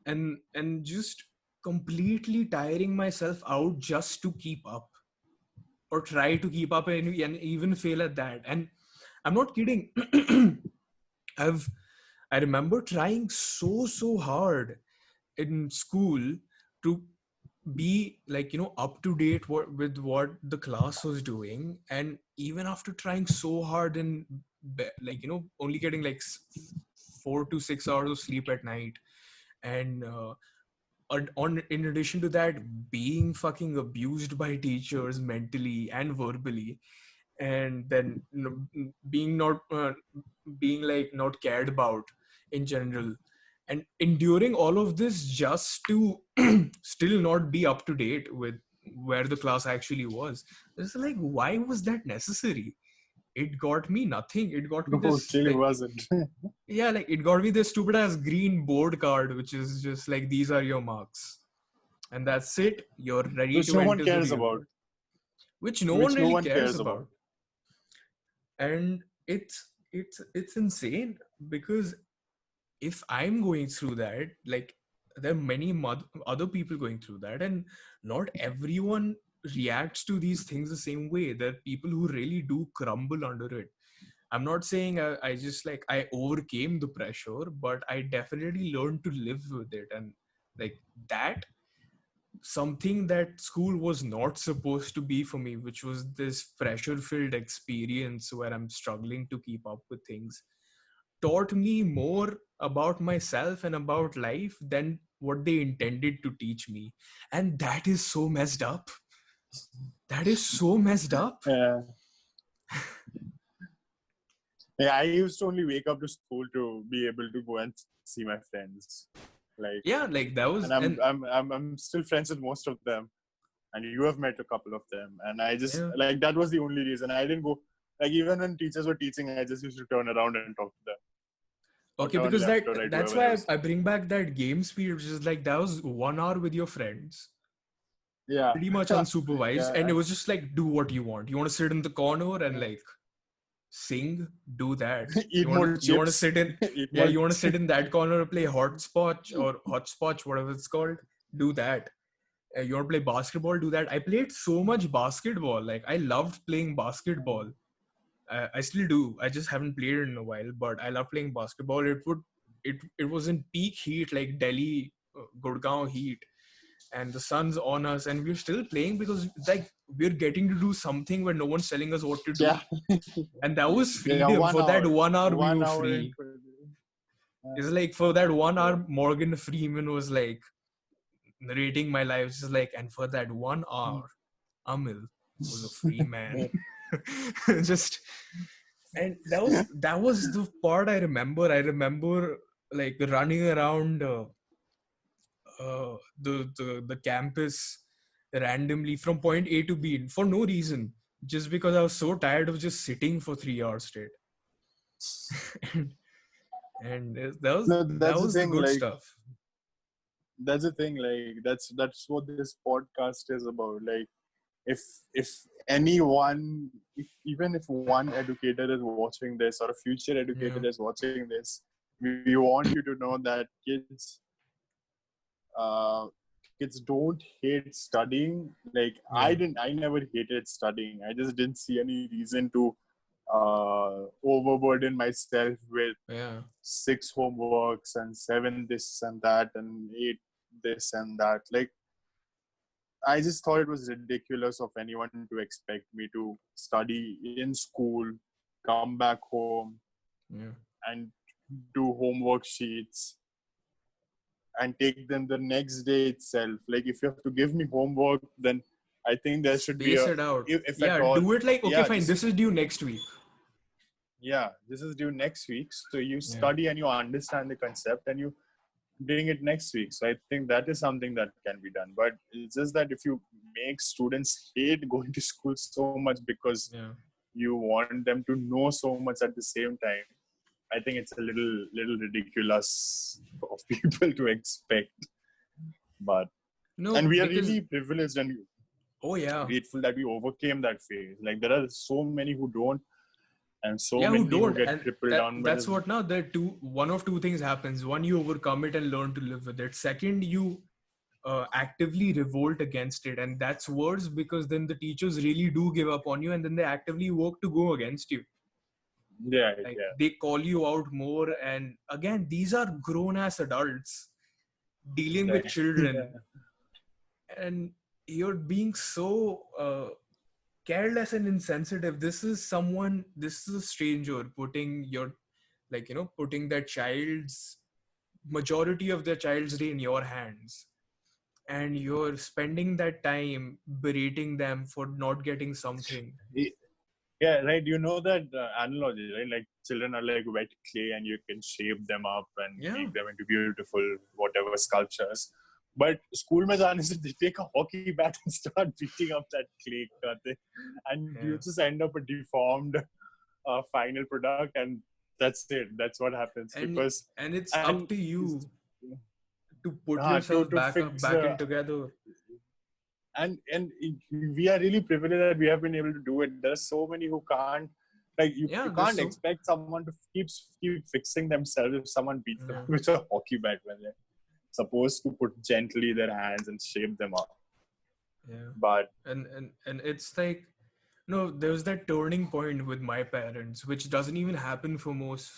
[SPEAKER 1] and just completely tiring myself out just to keep up, or try to keep up, and even fail at that. And I'm not kidding. I've I remember trying so hard in school to be, like, up to date with what the class was doing. And even after trying so hard and like, only getting like 4 to 6 hours of sleep at night, and in addition to that, being fucking abused by teachers mentally and verbally, and then being not being like not cared about in general, and enduring all of this just to still not be up to date with where the class actually was. It's like, why was that necessary? It got me nothing. It got me
[SPEAKER 2] No, it
[SPEAKER 1] this,
[SPEAKER 2] really
[SPEAKER 1] like,
[SPEAKER 2] wasn't.
[SPEAKER 1] yeah, like, it got me this stupid ass green board card, which is just like, these are your marks, and that's it. You're ready
[SPEAKER 2] Which
[SPEAKER 1] to
[SPEAKER 2] no one
[SPEAKER 1] enter the
[SPEAKER 2] cares
[SPEAKER 1] real
[SPEAKER 2] about.
[SPEAKER 1] world, which no one
[SPEAKER 2] Which no
[SPEAKER 1] really
[SPEAKER 2] one
[SPEAKER 1] cares
[SPEAKER 2] cares about.
[SPEAKER 1] about. And it's insane, because if I'm going through that, like, there are many other people going through that, and not everyone reacts to these things the same way. There are people who really do crumble under it. I'm not saying I just, like, I overcame the pressure, but I definitely learned to live with it. And, like, that, something that school was not supposed to be for me, which was this pressure filled experience where I'm struggling to keep up with things, taught me more about myself and about life than what they intended to teach me. And that is so messed up. That is so messed up.
[SPEAKER 2] Yeah. Yeah, I used to only wake up to school to be able to go and see my friends. Like,
[SPEAKER 1] Yeah, like that was,
[SPEAKER 2] and
[SPEAKER 1] and
[SPEAKER 2] I'm still friends with most of them, and you have met a couple of them, and I just
[SPEAKER 1] yeah.
[SPEAKER 2] like that was the only reason I didn't go. Like even when teachers were teaching, I just used to turn around and talk to them, or
[SPEAKER 1] Okay,
[SPEAKER 2] turn
[SPEAKER 1] because
[SPEAKER 2] left or right,
[SPEAKER 1] that's
[SPEAKER 2] whoever I
[SPEAKER 1] why
[SPEAKER 2] was
[SPEAKER 1] I
[SPEAKER 2] talking.
[SPEAKER 1] bring back that game speed, which is like that was 1 hour with your friends,
[SPEAKER 2] Yeah,
[SPEAKER 1] pretty much unsupervised,
[SPEAKER 2] yeah,
[SPEAKER 1] and it was just like do what you want. You want to sit in the corner and
[SPEAKER 2] yeah.
[SPEAKER 1] like sing, do that.
[SPEAKER 2] Eat more
[SPEAKER 1] You want to
[SPEAKER 2] chips,
[SPEAKER 1] sit in,
[SPEAKER 2] eat
[SPEAKER 1] yeah,
[SPEAKER 2] more.
[SPEAKER 1] you want to sit in that corner, play hopscotch or hotspotch, whatever it's called, do that. You want to play basketball, do that. I played so much basketball. Like I loved playing basketball. I still do. I just haven't played it in a while, but I love playing basketball. It was in peak heat, like Delhi, Gurgaon heat, and the sun's on us, and we're still playing because like we're getting to do something where no one's telling us what to do,
[SPEAKER 2] Yeah,
[SPEAKER 1] and that was
[SPEAKER 2] yeah.
[SPEAKER 1] freedom.
[SPEAKER 2] One
[SPEAKER 1] For that
[SPEAKER 2] hour,
[SPEAKER 1] 1 hour, we
[SPEAKER 2] one
[SPEAKER 1] were
[SPEAKER 2] hour and
[SPEAKER 1] free.
[SPEAKER 2] 20.
[SPEAKER 1] It's like for that one
[SPEAKER 2] Yeah.
[SPEAKER 1] hour, Morgan Freeman was like narrating my life. It's just like, and for that 1 hour, Amil was a free man. Just and that was the part I remember. I remember like running around the campus randomly from point A to B for no reason, just because I was so tired of just sitting for 3 hours straight. and
[SPEAKER 2] No,
[SPEAKER 1] that
[SPEAKER 2] that's the
[SPEAKER 1] was the
[SPEAKER 2] thing.
[SPEAKER 1] good
[SPEAKER 2] Like
[SPEAKER 1] stuff.
[SPEAKER 2] that's the thing. Like that's what this podcast is about. Like if anyone, even if one educator is watching this or a future educator
[SPEAKER 1] Yeah,
[SPEAKER 2] is watching this, we want you to know that uh, kids don't hate studying. Like
[SPEAKER 1] yeah,
[SPEAKER 2] I never hated studying. I just didn't see any reason to overburden myself with
[SPEAKER 1] yeah.
[SPEAKER 2] 6 homeworks and 7 this and that and 8 this and that. Like I just thought it was ridiculous of anyone to expect me to study in school, come back home,
[SPEAKER 1] Yeah.
[SPEAKER 2] and do homework sheets and take them the next day itself. Like if you have to give me homework, then I think there should be
[SPEAKER 1] Space
[SPEAKER 2] a,
[SPEAKER 1] it out.
[SPEAKER 2] if at
[SPEAKER 1] Yeah,
[SPEAKER 2] all,
[SPEAKER 1] do it like, okay,
[SPEAKER 2] yeah,
[SPEAKER 1] fine,
[SPEAKER 2] just
[SPEAKER 1] this is due next week.
[SPEAKER 2] yeah, this is due next week. So you
[SPEAKER 1] Yeah.
[SPEAKER 2] study and you understand the concept and you bring it next week. So I think that is something that can be done. But it's just that if you make students hate going to school so much because
[SPEAKER 1] Yeah.
[SPEAKER 2] you want them to know so much at the same time, I think it's a little ridiculous of people to expect. But
[SPEAKER 1] No,
[SPEAKER 2] and we are
[SPEAKER 1] because
[SPEAKER 2] really privileged and
[SPEAKER 1] oh yeah.
[SPEAKER 2] grateful that we overcame that phase. Like there are so many who don't, and so
[SPEAKER 1] Yeah, who
[SPEAKER 2] many who
[SPEAKER 1] don't.
[SPEAKER 2] get
[SPEAKER 1] And
[SPEAKER 2] crippled down by
[SPEAKER 1] that's
[SPEAKER 2] this.
[SPEAKER 1] what now there two one of two things happens. One, you overcome it and learn to live with it. Second, you actively revolt against it, and that's worse because then the teachers really do give up on you, and then they actively work to go against you.
[SPEAKER 2] Yeah,
[SPEAKER 1] Like
[SPEAKER 2] yeah,
[SPEAKER 1] they call you out more, and again, these are grown ass adults dealing with
[SPEAKER 2] yeah,
[SPEAKER 1] children, and you're being so careless and insensitive. This is a stranger putting your, like, putting that child's majority of their child's day in your hands, and you're spending that time berating them for not getting something.
[SPEAKER 2] yeah. Yeah, right. You know that analogy, right? Like children are like wet clay, and you can shape them up and
[SPEAKER 1] Yeah.
[SPEAKER 2] make them into beautiful whatever sculptures. But school में जाने से they take a hockey bat and start beating up that clay, करते, and you
[SPEAKER 1] Yeah.
[SPEAKER 2] just end up a deformed final product, and that's it. That's what happens
[SPEAKER 1] and
[SPEAKER 2] because
[SPEAKER 1] and it's
[SPEAKER 2] and
[SPEAKER 1] up to you to put
[SPEAKER 2] to
[SPEAKER 1] yourself back up,
[SPEAKER 2] fix
[SPEAKER 1] back
[SPEAKER 2] the
[SPEAKER 1] in together.
[SPEAKER 2] and we are really privileged that we have been able to do it. There's so many who can't. Like
[SPEAKER 1] Yeah,
[SPEAKER 2] you
[SPEAKER 1] there's
[SPEAKER 2] can't
[SPEAKER 1] so
[SPEAKER 2] expect someone to keep fixing themselves if someone beats them
[SPEAKER 1] yeah,
[SPEAKER 2] with a hockey bat when they're supposed to put gently their hands and shape them up.
[SPEAKER 1] yeah.
[SPEAKER 2] But
[SPEAKER 1] And it's like, no, there's that turning point with my parents, which doesn't even happen for most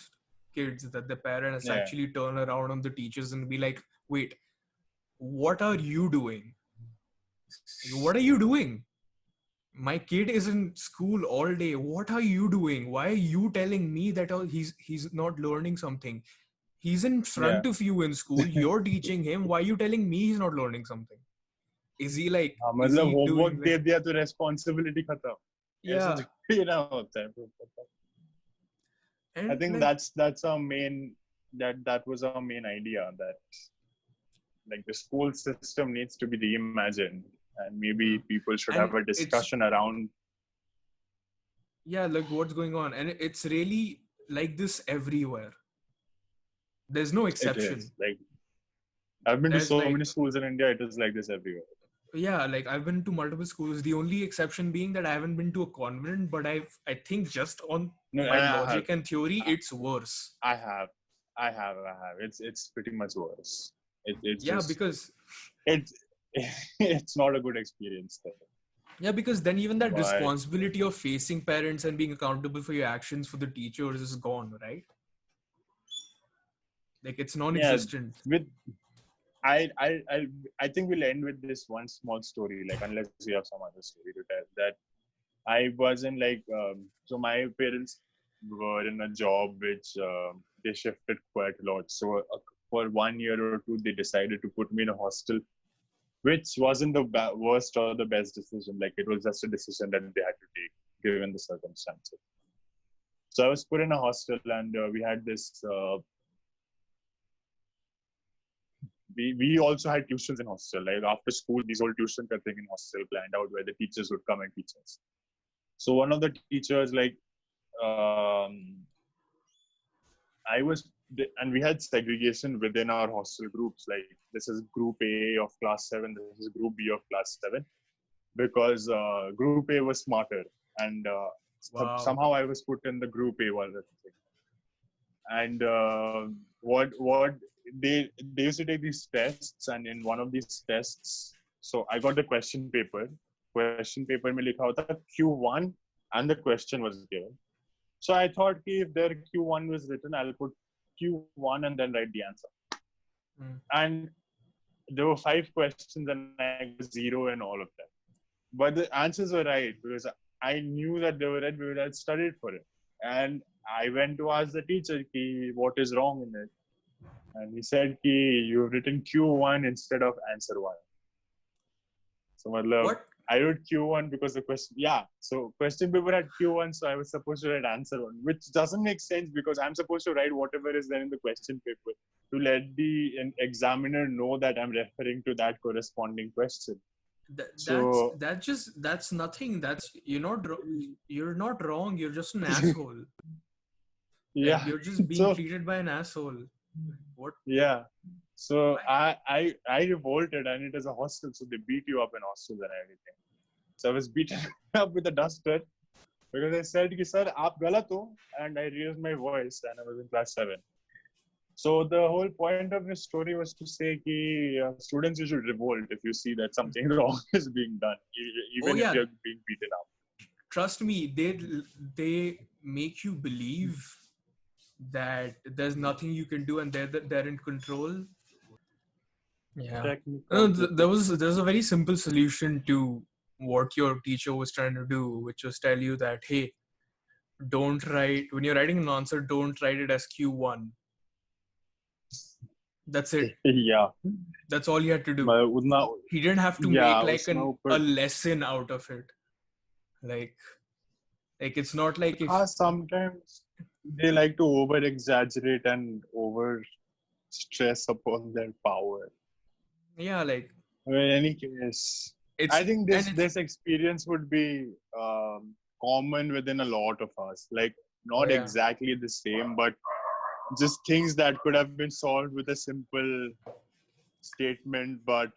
[SPEAKER 1] kids, that the parents
[SPEAKER 2] yeah,
[SPEAKER 1] actually turn around on the teachers and be like, wait, what are you doing? Like, what are you doing? My kid is in school all day. What are you doing? Why are you telling me that he's not learning something? He's in
[SPEAKER 2] yeah.
[SPEAKER 1] front of you in school. You're teaching him. Why are you telling me he's not learning something? Is he like,
[SPEAKER 2] हाँ,
[SPEAKER 1] is
[SPEAKER 2] मतलब
[SPEAKER 1] he
[SPEAKER 2] homework
[SPEAKER 1] doing
[SPEAKER 2] they
[SPEAKER 1] like,
[SPEAKER 2] दिया तो responsibility खत्म. ऐसे
[SPEAKER 1] yeah.
[SPEAKER 2] थोड़ी ना होता है. I
[SPEAKER 1] And
[SPEAKER 2] think
[SPEAKER 1] like,
[SPEAKER 2] that's our main that was our main idea, that like the school system needs to be reimagined, and maybe
[SPEAKER 1] Yeah.
[SPEAKER 2] people should have
[SPEAKER 1] And
[SPEAKER 2] a
[SPEAKER 1] it's,
[SPEAKER 2] discussion around
[SPEAKER 1] yeah, like what's going on. And it's really like this everywhere. There's no
[SPEAKER 2] it. Is
[SPEAKER 1] exception.
[SPEAKER 2] like I've been to
[SPEAKER 1] There's
[SPEAKER 2] so
[SPEAKER 1] like,
[SPEAKER 2] many schools in India. It is like this everywhere.
[SPEAKER 1] yeah, like I've been to multiple schools. The only exception being that I haven't been to a convent, but I think just on
[SPEAKER 2] No,
[SPEAKER 1] by
[SPEAKER 2] I have,
[SPEAKER 1] logic and theory,
[SPEAKER 2] I
[SPEAKER 1] it's worse.
[SPEAKER 2] I have, I have. It's pretty much worse. It's
[SPEAKER 1] Yeah,
[SPEAKER 2] just
[SPEAKER 1] because
[SPEAKER 2] it's it's not a good experience there.
[SPEAKER 1] yeah, because then even that
[SPEAKER 2] But
[SPEAKER 1] responsibility of facing parents and being accountable for your actions for the teachers is gone, right? Like it's
[SPEAKER 2] yeah,
[SPEAKER 1] non-existent.
[SPEAKER 2] with I I I I think we'll end with this one small story. Like unless you have some other story to tell, that I wasn't like so my parents were in a job which they shifted quite a lot. So for 1 year or two, they decided to put me in a hostel, which wasn't the worst or the best decision. Like it was just a decision that they had to take given the circumstances. So I was put in a hostel, and we had this. We also had tuitions in hostel. Like after school, these whole tuition thing in hostel planned out where the teachers would come and teach us. So one of the teachers, like, um, I was, and we had segregation within our hostel groups. Like this is group A of class 7, this is group B of class 7, because group A was smarter, and
[SPEAKER 1] Wow.
[SPEAKER 2] somehow I was put in the group A one. And what they used to take these tests, and in one of these tests, so I got the question paper में लिखा होता Q1 and the question was given. So I thought कि if their Q1 was written, I'll put Q1 and then write the answer.
[SPEAKER 1] Mm.
[SPEAKER 2] And there were 5 questions and I got 0 in all of them. But the answers were right because I knew that they were right because I had studied for it. And I went to ask the teacher ki, what is wrong in it. And he said ki, you've written Q1 instead of answer 1. So
[SPEAKER 1] What?
[SPEAKER 2] I wrote Q1 because the question, yeah. So question paper had Q1, so I was supposed to write answer 1, which doesn't make sense because I'm supposed to write whatever is there in the question paper to let the examiner know that I'm referring to that corresponding question. So
[SPEAKER 1] That's nothing. That's you're not wrong. You're just an asshole. Like
[SPEAKER 2] yeah,
[SPEAKER 1] you're just being
[SPEAKER 2] so
[SPEAKER 1] treated by an asshole. What?
[SPEAKER 2] yeah, so
[SPEAKER 1] Why?
[SPEAKER 2] I revolted, and it is a hostel, so they beat you up in hostels and everything. So I was beaten up with a duster because I said, "Ki, sir, aap galat ho," and I raised my voice, and I was in class 7. So the whole point of this story was to say that students, you should revolt if you see that something wrong is being done,
[SPEAKER 1] Oh
[SPEAKER 2] even if
[SPEAKER 1] yeah,
[SPEAKER 2] you're being beaten up.
[SPEAKER 1] trust me. They make you believe that there's nothing you can do and they're in control. Yeah.
[SPEAKER 2] Technical
[SPEAKER 1] There's a very simple solution to what your teacher was trying to do, which was tell you that, hey, don't write when you're writing an answer, don't write it as Q1. That's it.
[SPEAKER 2] yeah,
[SPEAKER 1] That's all you had to do.
[SPEAKER 2] but udna,
[SPEAKER 1] He didn't have to make
[SPEAKER 2] yeah,
[SPEAKER 1] like
[SPEAKER 2] usna
[SPEAKER 1] a
[SPEAKER 2] upar,
[SPEAKER 1] lesson out of it. Like it's not like if
[SPEAKER 2] sometimes they like to over exaggerate and over stress upon their power.
[SPEAKER 1] yeah, like
[SPEAKER 2] In any case,
[SPEAKER 1] it's
[SPEAKER 2] I think
[SPEAKER 1] and it's
[SPEAKER 2] this experience would be common within a lot of us. Like
[SPEAKER 1] oh
[SPEAKER 2] not
[SPEAKER 1] yeah.
[SPEAKER 2] exactly the same, but just things that could have been solved with a simple statement, but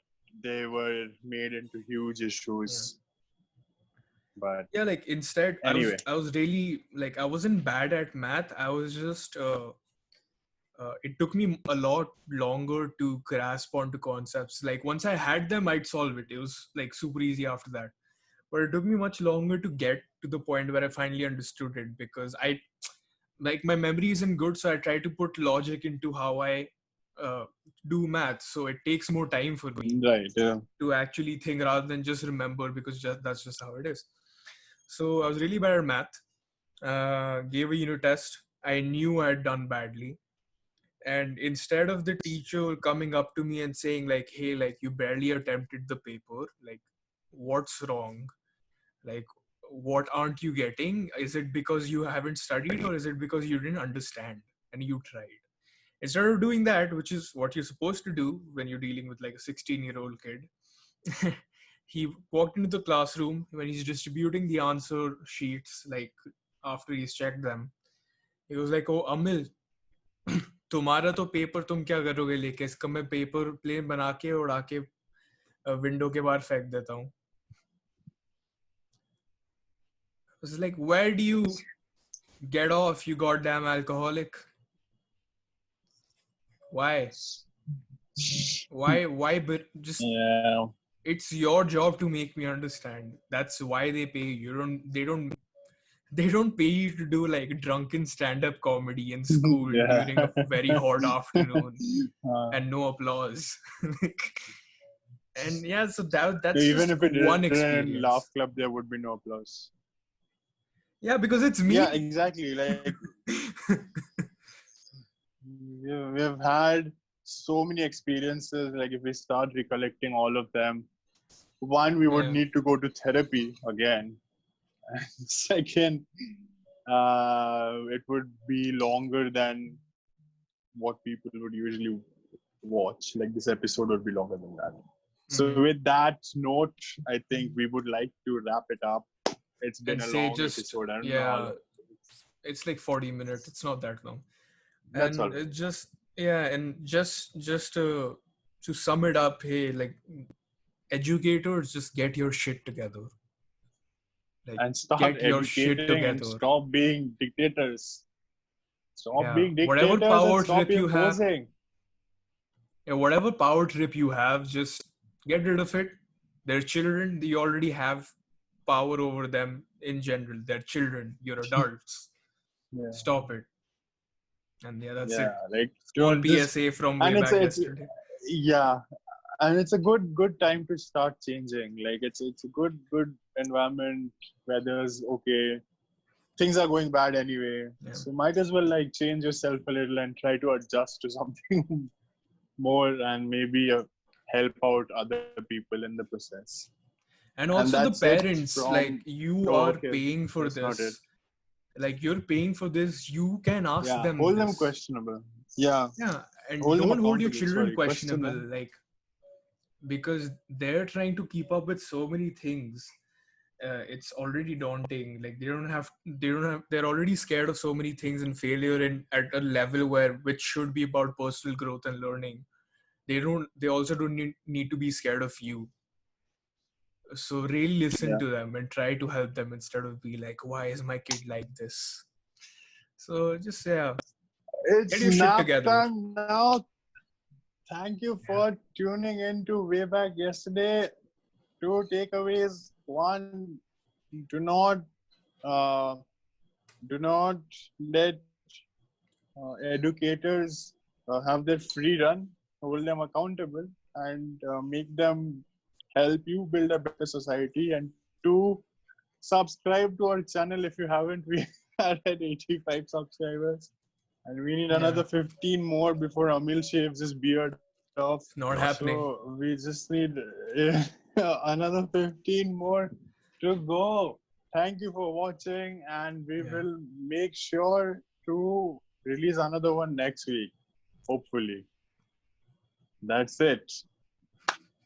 [SPEAKER 2] they were made into huge
[SPEAKER 1] Yeah.
[SPEAKER 2] issues. But
[SPEAKER 1] Yeah, like instead
[SPEAKER 2] anyway,
[SPEAKER 1] I was really like I wasn't bad at math. I was just it took me a lot longer to grasp onto concepts. Like once I had them, I'd solve it. It was like super easy after that. But it took me much longer to get to the point where I finally understood it because I like my memory isn't good, so I try to put logic into how I uh, do math. So it takes more time for me
[SPEAKER 2] right, yeah.
[SPEAKER 1] to actually think rather than just remember because that's just how it is. So I was really bad at math. Gave a unit test. I knew I had done badly, and instead of the teacher coming up to me and saying like, hey, like you barely attempted the paper, like what's wrong, like what aren't you getting, is it because you haven't studied or is it because you didn't understand and you tried? Instead of doing that, which is what you're supposed to do when you're dealing with like a 16-year-old kid, he walked into the classroom when he's distributing the answer sheets, like after he's checked them. He was like, "Oh, Amil, तुम्हारा तो paper तुम क्या करोगे लेके इसका मैं paper plane बना के उड़ा के विंडो के बाहर फेंक देता हूँ." It's like, where do you get off, you goddamn alcoholic? Why? But just
[SPEAKER 2] Yeah.
[SPEAKER 1] it's your job to make me understand. That's why they pay you. They don't pay you to do like drunken stand-up comedy in school
[SPEAKER 2] Yeah.
[SPEAKER 1] during a very hot afternoon
[SPEAKER 2] Uh,
[SPEAKER 1] and no applause. And yeah, so that's
[SPEAKER 2] Even
[SPEAKER 1] just
[SPEAKER 2] if it
[SPEAKER 1] one
[SPEAKER 2] didn't in Laugh
[SPEAKER 1] experience.
[SPEAKER 2] Club, there would be no applause.
[SPEAKER 1] Yeah, because it's
[SPEAKER 2] Yeah,
[SPEAKER 1] me.
[SPEAKER 2] exactly. Like we've had so many experiences. Like if we start recollecting all of them, one, we would
[SPEAKER 1] Yeah.
[SPEAKER 2] need to go to therapy again. Second, it would be longer than what people would usually watch. Like this episode would be longer than that. So
[SPEAKER 1] Mhm.
[SPEAKER 2] with that note, I think we would like to wrap it up. It's been
[SPEAKER 1] And
[SPEAKER 2] a
[SPEAKER 1] say
[SPEAKER 2] long
[SPEAKER 1] just,
[SPEAKER 2] episode. I don't know how
[SPEAKER 1] yeah,
[SPEAKER 2] long.
[SPEAKER 1] it's like 40 minutes. It's not that long.
[SPEAKER 2] That's all
[SPEAKER 1] And
[SPEAKER 2] right.
[SPEAKER 1] it just, yeah, and just to sum it up, hey, like educators, just get your shit together. Like
[SPEAKER 2] And start
[SPEAKER 1] get your shit
[SPEAKER 2] educating and
[SPEAKER 1] together.
[SPEAKER 2] stop being dictators. Stop
[SPEAKER 1] Yeah.
[SPEAKER 2] being
[SPEAKER 1] Whatever
[SPEAKER 2] dictators and
[SPEAKER 1] power
[SPEAKER 2] stop
[SPEAKER 1] trip you have,
[SPEAKER 2] imposing.
[SPEAKER 1] yeah, whatever power trip you have, just get rid of it. They're children. You already have power over them in general. They're children. You're adults.
[SPEAKER 2] Yeah,
[SPEAKER 1] Stop it. And yeah, that's
[SPEAKER 2] yeah.
[SPEAKER 1] it.
[SPEAKER 2] Like
[SPEAKER 1] Small
[SPEAKER 2] just
[SPEAKER 1] PSA from way
[SPEAKER 2] and
[SPEAKER 1] back
[SPEAKER 2] it's
[SPEAKER 1] yesterday.
[SPEAKER 2] yeah, and it's a good time to start changing. Like it's a good environment. Weather's okay. Things are going bad anyway,
[SPEAKER 1] Yeah.
[SPEAKER 2] so might as well like change yourself a little and try to adjust to something more and maybe help out other people in the process.
[SPEAKER 1] And
[SPEAKER 2] And
[SPEAKER 1] also the
[SPEAKER 2] that's it
[SPEAKER 1] parents,
[SPEAKER 2] from.
[SPEAKER 1] like you
[SPEAKER 2] Oh,
[SPEAKER 1] are
[SPEAKER 2] okay,
[SPEAKER 1] paying for
[SPEAKER 2] that's not it.
[SPEAKER 1] this. Like you're paying for this. You can ask
[SPEAKER 2] Yeah,
[SPEAKER 1] them
[SPEAKER 2] hold them
[SPEAKER 1] this.
[SPEAKER 2] questionable. Yeah,
[SPEAKER 1] Yeah. And
[SPEAKER 2] hold them
[SPEAKER 1] don't hold your
[SPEAKER 2] accountable.
[SPEAKER 1] children
[SPEAKER 2] Sorry, question
[SPEAKER 1] questionable.
[SPEAKER 2] them.
[SPEAKER 1] Like because they're trying to keep up with so many things. It's already daunting. Like they're already scared of so many things and failure and at a level where which should be about personal growth and learning. They also don't need to be scared of you. So really listen
[SPEAKER 2] Yeah,
[SPEAKER 1] to them and try to help them instead of be like, why is my kid like this? So just, yeah, get
[SPEAKER 2] it's
[SPEAKER 1] your shit
[SPEAKER 2] nap
[SPEAKER 1] together.
[SPEAKER 2] time now. Thank you
[SPEAKER 1] Yeah.
[SPEAKER 2] for tuning in to Way Back Yesterday. Two takeaways. One, do not uh, do not let educators have their free run. Hold them accountable and make them help you build a better society. And two, subscribe to our channel if you haven't. We are at 85 subscribers, and we need
[SPEAKER 1] Yeah.
[SPEAKER 2] another 15 more before Amil shaves his beard off.
[SPEAKER 1] It's not happening.
[SPEAKER 2] So we just need another 15 more to go. Thank you for watching, and we
[SPEAKER 1] Yeah.
[SPEAKER 2] will make sure to release another one next week, hopefully. That's it.